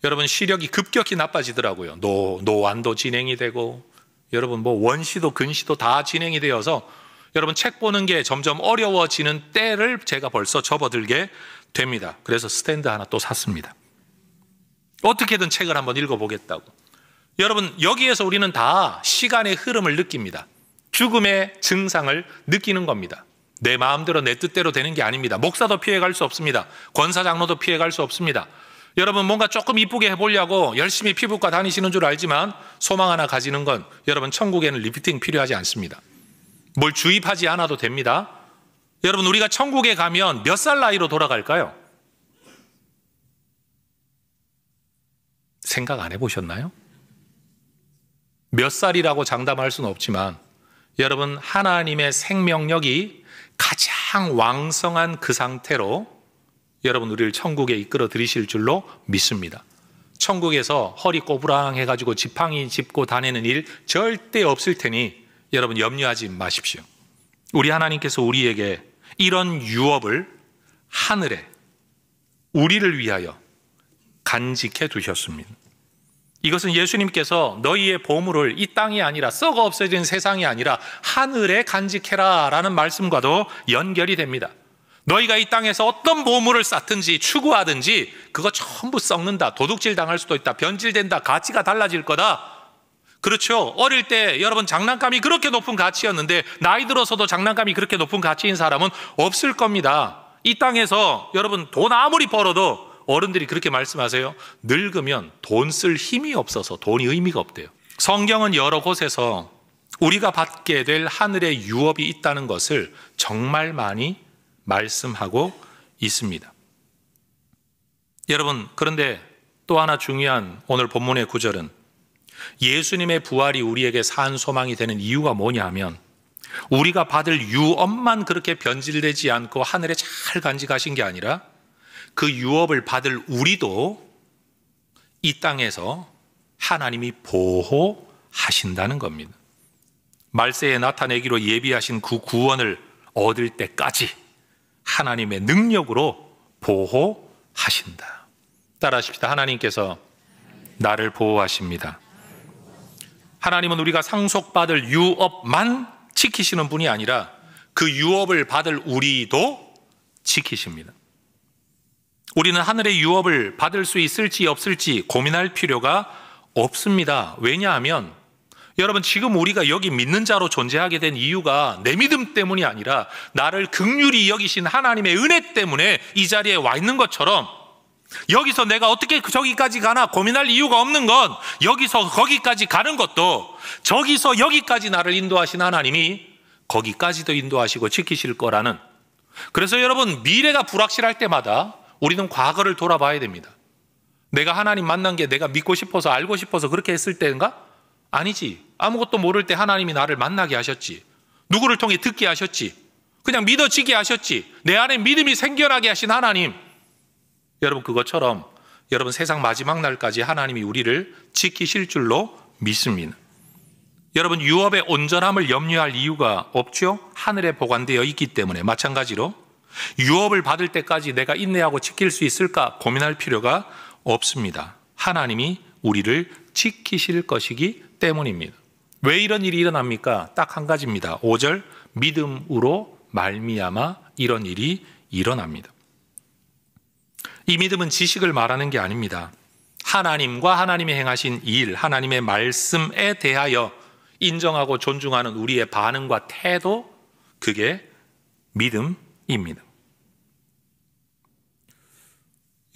여러분 시력이 급격히 나빠지더라고요. 노안도 진행이 되고 여러분 뭐 원시도 근시도 다 진행이 되어서 여러분 책 보는 게 점점 어려워지는 때를 제가 벌써 접어들게 됩니다. 그래서 스탠드 하나 또 샀습니다. 어떻게든 책을 한번 읽어보겠다고. 여러분 여기에서 우리는 다 시간의 흐름을 느낍니다. 죽음의 증상을 느끼는 겁니다. 내 마음대로 내 뜻대로 되는 게 아닙니다. 목사도 피해갈 수 없습니다. 권사장로도 피해갈 수 없습니다. 여러분 뭔가 조금 이쁘게 해보려고 열심히 피부과 다니시는 줄 알지만 소망 하나 가지는 건 여러분 천국에는 리프팅 필요하지 않습니다. 뭘 주입하지 않아도 됩니다. 여러분 우리가 천국에 가면 몇 살 나이로 돌아갈까요? 생각 안 해보셨나요? 몇 살이라고 장담할 수는 없지만 여러분 하나님의 생명력이 가장 왕성한 그 상태로 여러분 우리를 천국에 이끌어 들이실 줄로 믿습니다. 천국에서 허리 꼬부랑 해가지고 지팡이 짚고 다니는 일 절대 없을 테니 여러분 염려하지 마십시오. 우리 하나님께서 우리에게 이런 유업을 하늘에 우리를 위하여 간직해 두셨습니다. 이것은 예수님께서 너희의 보물을 이 땅이 아니라 썩어 없어진 세상이 아니라 하늘에 간직해라 라는 말씀과도 연결이 됩니다. 너희가 이 땅에서 어떤 보물을 쌓든지 추구하든지 그거 전부 썩는다. 도둑질 당할 수도 있다. 변질된다. 가치가 달라질 거다. 그렇죠. 어릴 때 여러분 장난감이 그렇게 높은 가치였는데 나이 들어서도 장난감이 그렇게 높은 가치인 사람은 없을 겁니다. 이 땅에서 여러분 돈 아무리 벌어도 어른들이 그렇게 말씀하세요. 늙으면 돈 쓸 힘이 없어서 돈이 의미가 없대요. 성경은 여러 곳에서 우리가 받게 될 하늘의 유업이 있다는 것을 정말 많이 말씀하고 있습니다. 여러분 그런데 또 하나 중요한 오늘 본문의 구절은 예수님의 부활이 우리에게 산 소망이 되는 이유가 뭐냐 하면 우리가 받을 유업만 그렇게 변질되지 않고 하늘에 잘 간직하신 게 아니라 그 유업을 받을 우리도 이 땅에서 하나님이 보호하신다는 겁니다. 말세에 나타내기로 예비하신 그 구원을 얻을 때까지 하나님의 능력으로 보호하신다. 따라하십시다. 하나님께서 나를 보호하십니다. 하나님은 우리가 상속받을 유업만 지키시는 분이 아니라 그 유업을 받을 우리도 지키십니다. 우리는 하늘의 유업을 받을 수 있을지 없을지 고민할 필요가 없습니다. 왜냐하면 여러분 지금 우리가 여기 믿는 자로 존재하게 된 이유가 내 믿음 때문이 아니라 나를 긍휼히 여기신 하나님의 은혜 때문에 이 자리에 와 있는 것처럼 여기서 내가 어떻게 저기까지 가나 고민할 이유가 없는 건 여기서 거기까지 가는 것도 저기서 여기까지 나를 인도하신 하나님이 거기까지도 인도하시고 지키실 거라는. 그래서 여러분 미래가 불확실할 때마다 우리는 과거를 돌아봐야 됩니다. 내가 하나님 만난 게 내가 믿고 싶어서 알고 싶어서 그렇게 했을 때인가? 아니지. 아무것도 모를 때 하나님이 나를 만나게 하셨지. 누구를 통해 듣게 하셨지. 그냥 믿어지게 하셨지. 내 안에 믿음이 생겨나게 하신 하나님. 여러분 그것처럼 여러분 세상 마지막 날까지 하나님이 우리를 지키실 줄로 믿습니다. 여러분 유업의 온전함을 염려할 이유가 없죠? 하늘에 보관되어 있기 때문에. 마찬가지로 유업을 받을 때까지 내가 인내하고 지킬 수 있을까 고민할 필요가 없습니다. 하나님이 우리를 지키실 것이기 때문입니다. 왜 이런 일이 일어납니까? 딱 한 가지입니다. 5절 믿음으로 말미암아 이런 일이 일어납니다. 이 믿음은 지식을 말하는 게 아닙니다. 하나님과 하나님이 행하신 일, 하나님의 말씀에 대하여 인정하고 존중하는 우리의 반응과 태도, 그게 믿음입니다.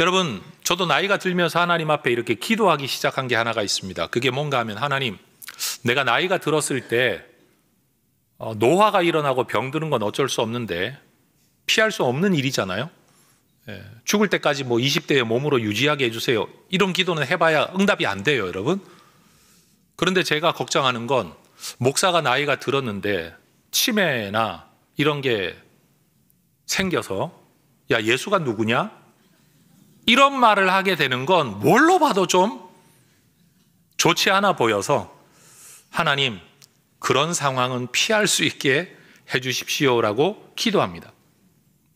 여러분, 저도 나이가 들면서 하나님 앞에 이렇게 기도하기 시작한 게 하나가 있습니다. 그게 뭔가 하면, 하나님, 내가 나이가 들었을 때 노화가 일어나고 병드는 건 어쩔 수 없는데 피할 수 없는 일이잖아요. 죽을 때까지 20대의 몸으로 유지하게 해주세요. 이런 기도는 해봐야 응답이 안 돼요, 여러분. 그런데 제가 걱정하는 건 목사가 나이가 들었는데 치매나 이런 게 생겨서 야, 예수가 누구냐? 이런 말을 하게 되는 건 뭘로 봐도 좀 좋지 않아 보여서 하나님, 그런 상황은 피할 수 있게 해주십시오라고 기도합니다.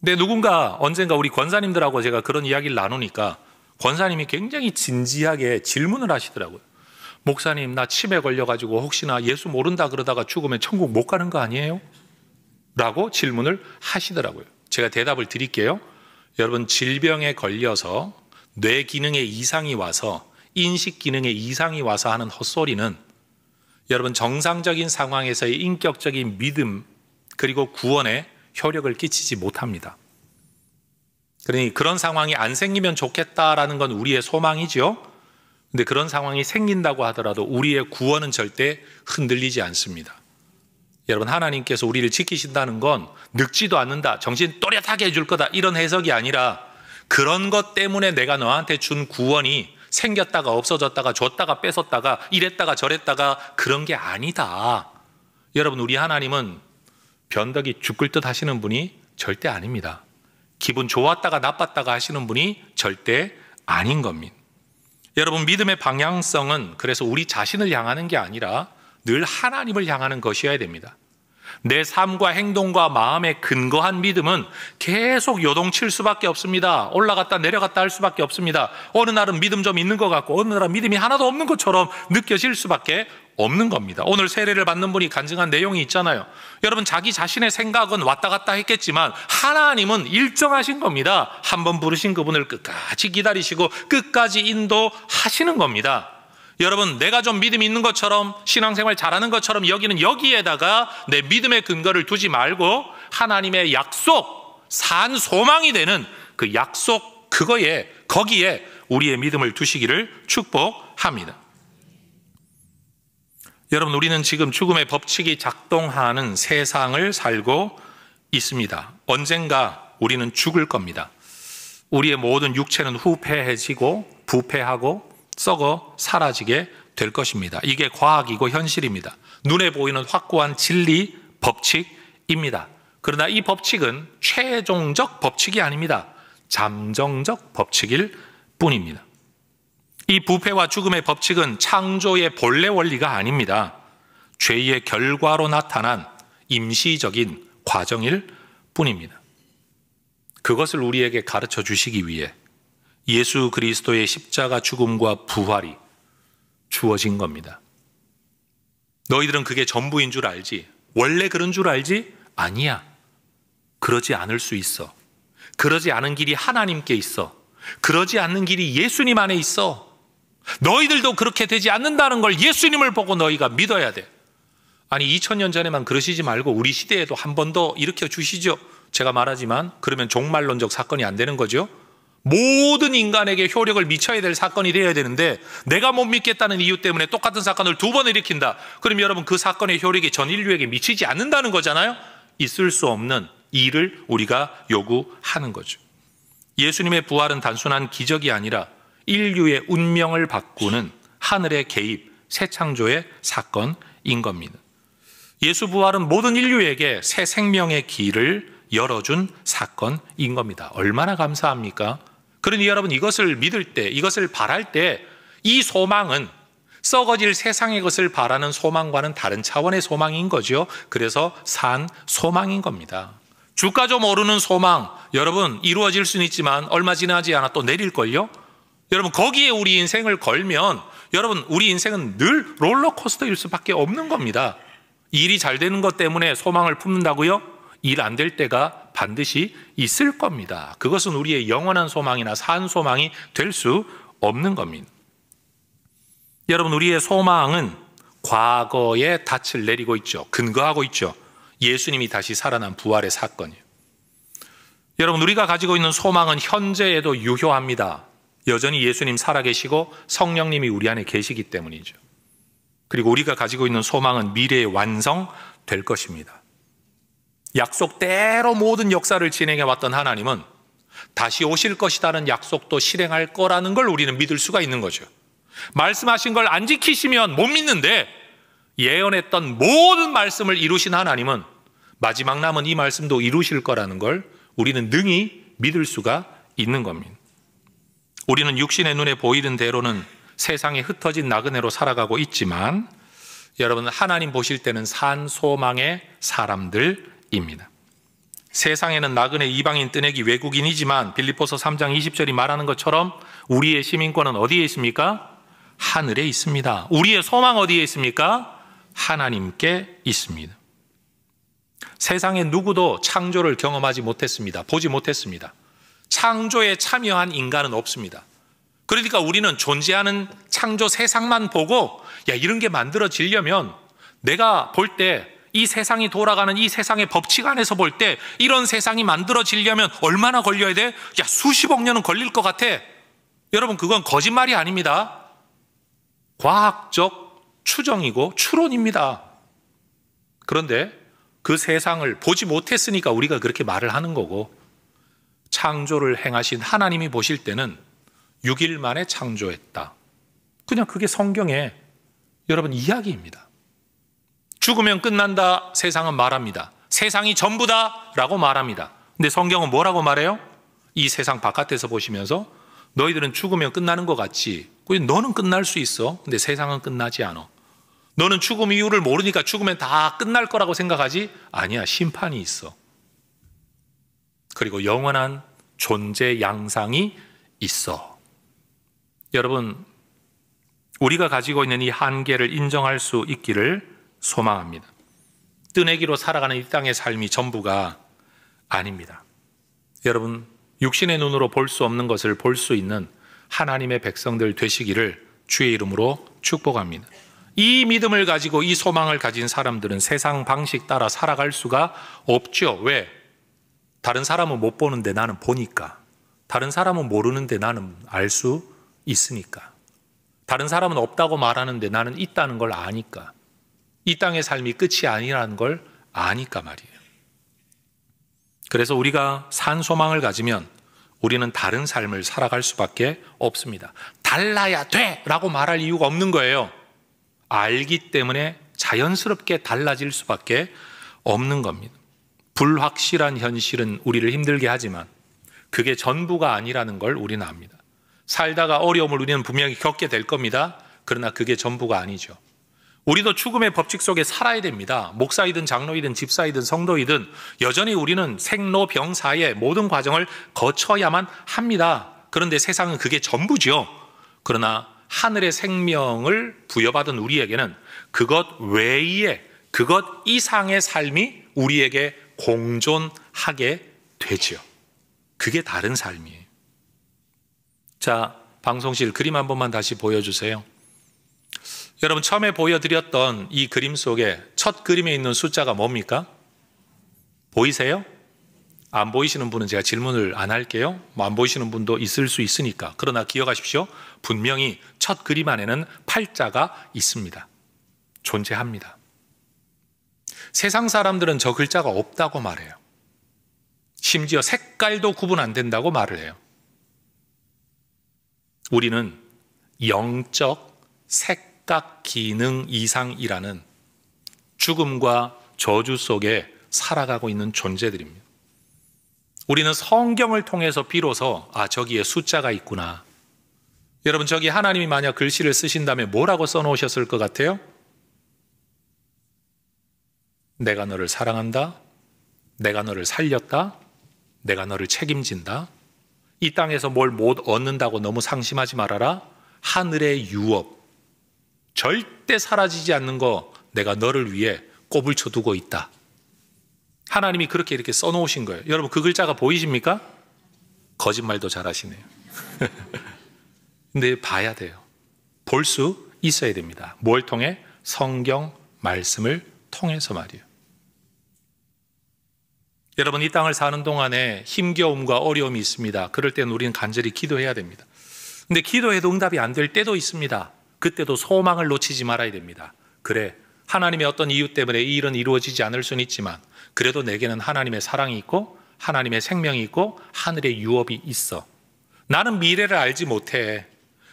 근데 누군가 언젠가 우리 권사님들하고 제가 그런 이야기를 나누니까 권사님이 굉장히 진지하게 질문을 하시더라고요. 목사님, 나 치매 걸려가지고 혹시나 예수 모른다 그러다가 죽으면 천국 못 가는 거 아니에요? 라고 질문을 하시더라고요. 제가 대답을 드릴게요. 여러분, 질병에 걸려서 뇌 기능에 이상이 와서 인식 기능에 이상이 와서 하는 헛소리는 여러분 정상적인 상황에서의 인격적인 믿음 그리고 구원에 효력을 끼치지 못합니다. 그러니 그런 상황이 안 생기면 좋겠다라는 건 우리의 소망이죠. 근데 그런 상황이 생긴다고 하더라도 우리의 구원은 절대 흔들리지 않습니다. 여러분, 하나님께서 우리를 지키신다는 건 늙지도 않는다, 정신 또렷하게 해줄 거다, 이런 해석이 아니라 그런 것 때문에 내가 너한테 준 구원이 생겼다가 없어졌다가 줬다가 뺏었다가 이랬다가 저랬다가 그런 게 아니다. 여러분, 우리 하나님은 변덕이 죽을 듯 하시는 분이 절대 아닙니다. 기분 좋았다가 나빴다가 하시는 분이 절대 아닌 겁니다. 여러분, 믿음의 방향성은 그래서 우리 자신을 향하는 게 아니라 늘 하나님을 향하는 것이어야 됩니다. 내 삶과 행동과 마음에 근거한 믿음은 계속 요동칠 수밖에 없습니다. 올라갔다 내려갔다 할 수밖에 없습니다. 어느 날은 믿음 좀 있는 것 같고 어느 날은 믿음이 하나도 없는 것처럼 느껴질 수밖에 없는 겁니다. 오늘 세례를 받는 분이 간증한 내용이 있잖아요. 여러분, 자기 자신의 생각은 왔다 갔다 했겠지만 하나님은 일정하신 겁니다. 한번 부르신 그분을 끝까지 기다리시고 끝까지 인도하시는 겁니다. 여러분, 내가 좀 믿음이 있는 것처럼 신앙생활 잘하는 것처럼 여기는 여기에다가 내 믿음의 근거를 두지 말고 하나님의 약속, 산 소망이 되는 그 약속, 거기에 우리의 믿음을 두시기를 축복합니다. 여러분, 우리는 지금 죽음의 법칙이 작동하는 세상을 살고 있습니다. 언젠가 우리는 죽을 겁니다. 우리의 모든 육체는 후패해지고 부패하고 썩어 사라지게 될 것입니다. 이게 과학이고 현실입니다. 눈에 보이는 확고한 진리 법칙입니다. 그러나 이 법칙은 최종적 법칙이 아닙니다. 잠정적 법칙일 뿐입니다. 이 부패와 죽음의 법칙은 창조의 본래 원리가 아닙니다. 죄의 결과로 나타난 임시적인 과정일 뿐입니다. 그것을 우리에게 가르쳐 주시기 위해 예수 그리스도의 십자가 죽음과 부활이 주어진 겁니다. 너희들은 그게 전부인 줄 알지? 원래 그런 줄 알지? 아니야. 그러지 않을 수 있어. 그러지 않은 길이 하나님께 있어. 그러지 않는 길이 예수님 안에 있어. 너희들도 그렇게 되지 않는다는 걸 예수님을 보고 너희가 믿어야 돼. 아니, 2000년 전에만 그러시지 말고 우리 시대에도 한 번 더 일으켜 주시죠. 제가 말하지만 그러면 종말론적 사건이 안 되는 거죠. 모든 인간에게 효력을 미쳐야 될 사건이 되어야 되는데 내가 못 믿겠다는 이유 때문에 똑같은 사건을 두 번 일으킨다. 그럼 여러분, 그 사건의 효력이 전 인류에게 미치지 않는다는 거잖아요. 있을 수 없는 일을 우리가 요구하는 거죠. 예수님의 부활은 단순한 기적이 아니라 인류의 운명을 바꾸는 하늘의 개입, 새 창조의 사건인 겁니다. 예수 부활은 모든 인류에게 새 생명의 길을 열어준 사건인 겁니다. 얼마나 감사합니까? 그러니 여러분, 이것을 믿을 때, 이것을 바랄 때 이 소망은 썩어질 세상의 것을 바라는 소망과는 다른 차원의 소망인 거죠. 그래서 산 소망인 겁니다. 주가 좀 오르는 소망, 여러분 이루어질 수는 있지만 얼마 지나지 않아 또 내릴걸요. 여러분 거기에 우리 인생을 걸면 여러분 우리 인생은 늘 롤러코스터일 수밖에 없는 겁니다. 일이 잘 되는 것 때문에 소망을 품는다고요? 일 안 될 때가 반드시 있을 겁니다. 그것은 우리의 영원한 소망이나 산 소망이 될 수 없는 겁니다. 여러분, 우리의 소망은 과거의 닻을 내리고 있죠. 근거하고 있죠. 예수님이 다시 살아난 부활의 사건이에요. 여러분, 우리가 가지고 있는 소망은 현재에도 유효합니다. 여전히 예수님 살아계시고 성령님이 우리 안에 계시기 때문이죠. 그리고 우리가 가지고 있는 소망은 미래의 완성될 것입니다. 약속대로 모든 역사를 진행해 왔던 하나님은 다시 오실 것이라는 약속도 실행할 거라는 걸 우리는 믿을 수가 있는 거죠. 말씀하신 걸 안 지키시면 못 믿는데, 예언했던 모든 말씀을 이루신 하나님은 마지막 남은 이 말씀도 이루실 거라는 걸 우리는 능히 믿을 수가 있는 겁니다. 우리는 육신의 눈에 보이는 대로는 세상에 흩어진 나그네로 살아가고 있지만 여러분, 하나님 보실 때는 산 소망의 사람들입니다. 세상에는 나그네, 이방인, 뜨내기, 외국인이지만 빌립보서 3장 20절이 말하는 것처럼 우리의 시민권은 어디에 있습니까? 하늘에 있습니다. 우리의 소망 어디에 있습니까? 하나님께 있습니다. 세상에 누구도 창조를 경험하지 못했습니다. 보지 못했습니다. 창조에 참여한 인간은 없습니다. 그러니까 우리는 존재하는 창조 세상만 보고, 야, 이런 게 만들어지려면 내가 볼 때 이 세상이 돌아가는 이 세상의 법칙 안에서 볼 때 이런 세상이 만들어지려면 얼마나 걸려야 돼? 야, 수십억 년은 걸릴 것 같아. 여러분, 그건 거짓말이 아닙니다. 과학적 추정이고 추론입니다. 그런데 그 세상을 보지 못했으니까 우리가 그렇게 말을 하는 거고, 창조를 행하신 하나님이 보실 때는 6일 만에 창조했다. 그냥 그게 성경의 여러분 이야기입니다. 죽으면 끝난다 세상은 말합니다. 세상이 전부다 라고 말합니다. 근데 성경은 뭐라고 말해요? 이 세상 바깥에서 보시면서 너희들은 죽으면 끝나는 것 같지. 너는 끝날 수 있어. 근데 세상은 끝나지 않아. 너는 죽음 이유를 모르니까 죽으면 다 끝날 거라고 생각하지? 아니야, 심판이 있어. 그리고 영원한 존재 양상이 있어. 여러분, 우리가 가지고 있는 이 한계를 인정할 수 있기를 소망합니다. 뜨내기로 살아가는 이 땅의 삶이 전부가 아닙니다. 여러분, 육신의 눈으로 볼 수 없는 것을 볼 수 있는 하나님의 백성들 되시기를 주의 이름으로 축복합니다. 이 믿음을 가지고 이 소망을 가진 사람들은 세상 방식 따라 살아갈 수가 없죠. 왜? 다른 사람은 못 보는데 나는 보니까. 다른 사람은 모르는데 나는 알 수 있으니까. 다른 사람은 없다고 말하는데 나는 있다는 걸 아니까. 이 땅의 삶이 끝이 아니라는 걸 아니까 말이에요. 그래서 우리가 산 소망을 가지면 우리는 다른 삶을 살아갈 수밖에 없습니다. 달라야 돼! 라고 말할 이유가 없는 거예요. 알기 때문에 자연스럽게 달라질 수밖에 없는 겁니다. 불확실한 현실은 우리를 힘들게 하지만 그게 전부가 아니라는 걸 우리는 압니다. 살다가 어려움을 우리는 분명히 겪게 될 겁니다. 그러나 그게 전부가 아니죠. 우리도 죽음의 법칙 속에 살아야 됩니다. 목사이든 장로이든 집사이든 성도이든 여전히 우리는 생로병사의 모든 과정을 거쳐야만 합니다. 그런데 세상은 그게 전부죠. 그러나 하늘의 생명을 부여받은 우리에게는 그것 외의, 그것 이상의 삶이 우리에게 공존하게 되죠. 그게 다른 삶이에요. 자, 방송실 그림 한 번만 다시 보여주세요. 여러분, 처음에 보여드렸던 이 그림 속에 첫 그림에 있는 숫자가 뭡니까? 보이세요? 안 보이시는 분은 제가 질문을 안 할게요. 안 보이시는 분도 있을 수 있으니까. 그러나 기억하십시오. 분명히 첫 그림 안에는 팔자가 있습니다. 존재합니다. 세상 사람들은 저 글자가 없다고 말해요. 심지어 색깔도 구분 안 된다고 말을 해요. 우리는 영적 색각 기능 이상이라는 죽음과 저주 속에 살아가고 있는 존재들입니다. 우리는 성경을 통해서 비로소 저기에 숫자가 있구나. 여러분, 저기 하나님이 만약 글씨를 쓰신다면 뭐라고 써놓으셨을 것 같아요? 내가 너를 사랑한다. 내가 너를 살렸다. 내가 너를 책임진다. 이 땅에서 뭘 못 얻는다고 너무 상심하지 말아라. 하늘의 유업, 절대 사라지지 않는 거 내가 너를 위해 꼽을 쳐두고 있다. 하나님이 그렇게 이렇게 써놓으신 거예요. 여러분, 그 글자가 보이십니까? 거짓말도 잘하시네요. 근데 봐야 돼요. 볼 수 있어야 됩니다. 뭘 통해? 성경 말씀을 통해서 말이에요. 여러분, 이 땅을 사는 동안에 힘겨움과 어려움이 있습니다. 그럴 때는 우리는 간절히 기도해야 됩니다. 근데 기도해도 응답이 안 될 때도 있습니다. 그때도 소망을 놓치지 말아야 됩니다. 그래, 하나님의 어떤 이유 때문에 이 일은 이루어지지 않을 수는 있지만 그래도 내게는 하나님의 사랑이 있고 하나님의 생명이 있고 하늘의 유업이 있어. 나는 미래를 알지 못해.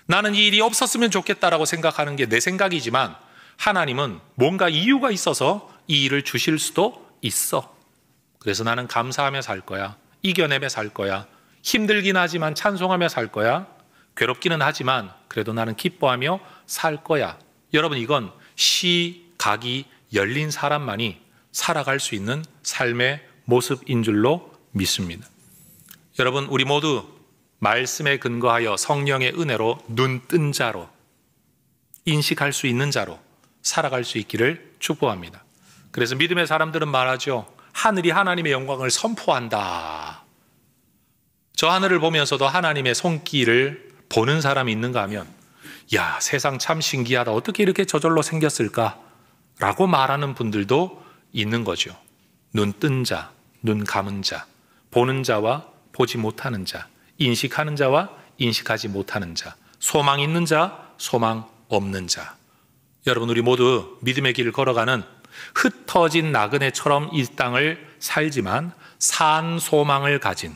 나는 이 일이 없었으면 좋겠다라고 생각하는 게 내 생각이지만 하나님은 뭔가 이유가 있어서 이 일을 주실 수도 있어. 그래서 나는 감사하며 살 거야. 이겨내며 살 거야. 힘들긴 하지만 찬송하며 살 거야. 괴롭기는 하지만 그래도 나는 기뻐하며 살 거야. 여러분, 이건 시각이 열린 사람만이 살아갈 수 있는 삶의 모습인 줄로 믿습니다. 여러분, 우리 모두 말씀에 근거하여 성령의 은혜로 눈 뜬 자로, 인식할 수 있는 자로 살아갈 수 있기를 축복합니다. 그래서 믿음의 사람들은 말하죠. 하늘이 하나님의 영광을 선포한다. 저 하늘을 보면서도 하나님의 손길을 보는 사람이 있는가 하면, 야, 세상 참 신기하다. 어떻게 이렇게 저절로 생겼을까? 라고 말하는 분들도 있는 거죠. 눈 뜬 자, 눈 감은 자, 보는 자와 보지 못하는 자, 인식하는 자와 인식하지 못하는 자, 소망 있는 자, 소망 없는 자. 여러분, 우리 모두 믿음의 길을 걸어가는 흩어진 나그네처럼 이 땅을 살지만 산 소망을 가진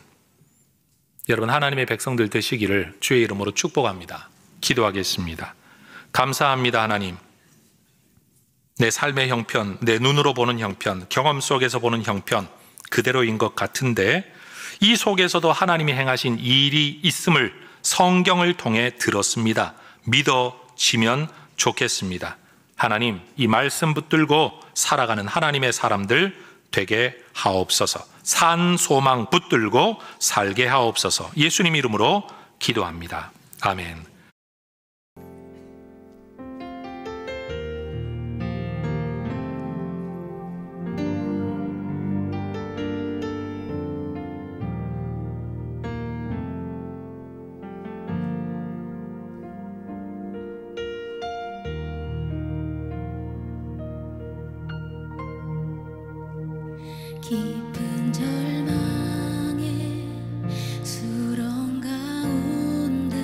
여러분, 하나님의 백성들 되시기를 주의 이름으로 축복합니다. 기도하겠습니다. 감사합니다. 하나님, 내 삶의 형편, 내 눈으로 보는 형편, 경험 속에서 보는 형편 그대로인 것 같은데 이 속에서도 하나님이 행하신 일이 있음을 성경을 통해 들었습니다. 믿어지면 좋겠습니다. 하나님, 이 말씀 붙들고 살아가는 하나님의 사람들 되게 하옵소서. 산 소망 붙들고 살게 하옵소서. 예수님 이름으로 기도합니다. 아멘. 깊은 절망에 수렁 가운데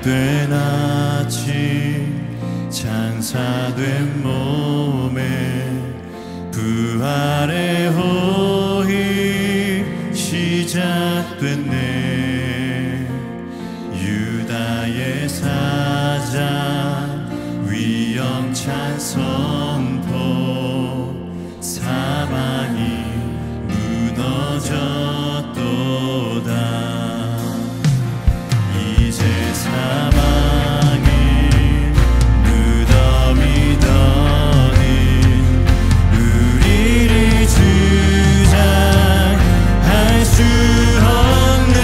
된 아침 장사된 몸에 부활의 호의 시작됐네. 유다의 사자 위엄찬 선포 사방이 무너졌도다. 이제 사방에 무덤이 더는 우리를 주장할 수 없네.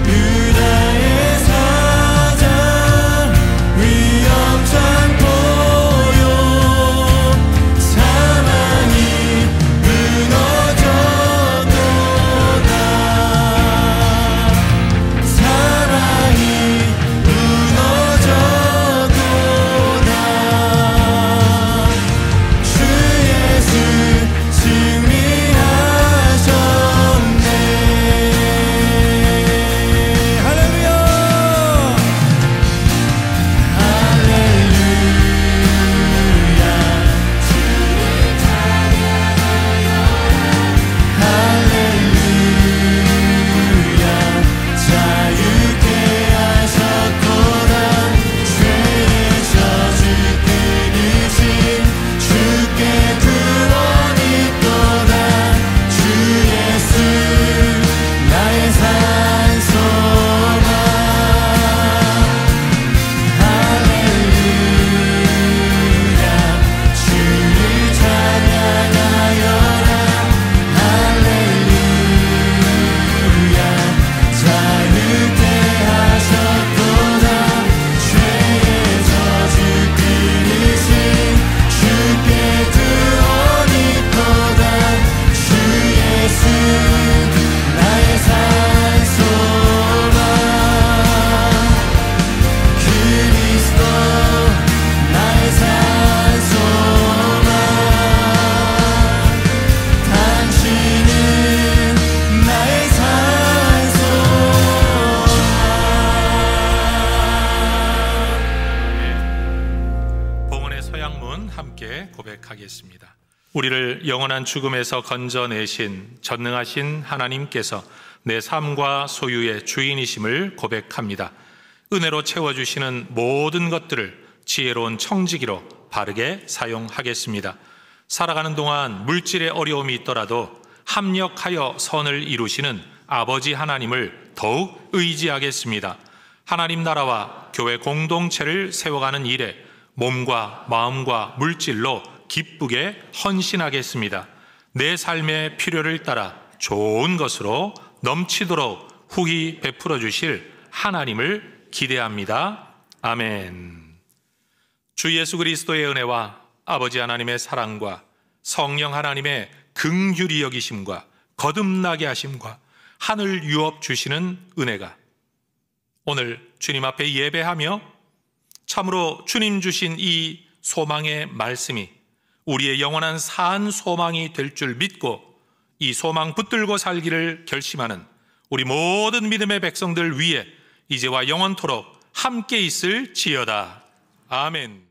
유다의 사자 위엄찬 보혈 사방이 무너졌도다. 사방이 무너졌도다. 주 예수 승리하셨네. 할렐루야. 할렐루야. 주를 찬양하여라. 할렐루야. 자유케 하셨도다. 죄의 저주 끊으신 주께 구원이 있도다. 주 예수 나의 산 소망. 할렐루야. 주를 찬양하여라. 할렐루야. 자유케 하셨도다. 죄의 저주 끊으신 주께 구원이 있도다. 주 예수 나의 산 소망. 그리스도 나의 산 소망. 당신은 나의 산 소망. 봉헌의 서양문 함께 고백하겠습니다. 우리를 영원한 죽음에서 건져내신 전능하신 하나님께서 내 삶과 소유의 주인이심을 고백합니다. 은혜로 채워주시는 모든 것들을 지혜로운 청지기로 바르게 사용하겠습니다. 살아가는 동안 물질의 어려움이 있더라도 합력하여 선을 이루시는 아버지 하나님을 더욱 의지하겠습니다. 하나님 나라와 교회 공동체를 세워가는 일에 몸과 마음과 물질로 기쁘게 헌신하겠습니다. 내 삶의 필요를 따라 좋은 것으로 넘치도록 후히 베풀어 주실 하나님을 기대합니다. 아멘. 주 예수 그리스도의 은혜와 아버지 하나님의 사랑과 성령 하나님의 긍휼히 여기심과 거듭나게 하심과 하늘 유업 주시는 은혜가 오늘 주님 앞에 예배하며 참으로 주님 주신 이 소망의 말씀이 우리의 영원한 산 소망이 될 줄 믿고 이 소망 붙들고 살기를 결심하는 우리 모든 믿음의 백성들 위에 이제와 영원토록 함께 있을지어다. 아멘.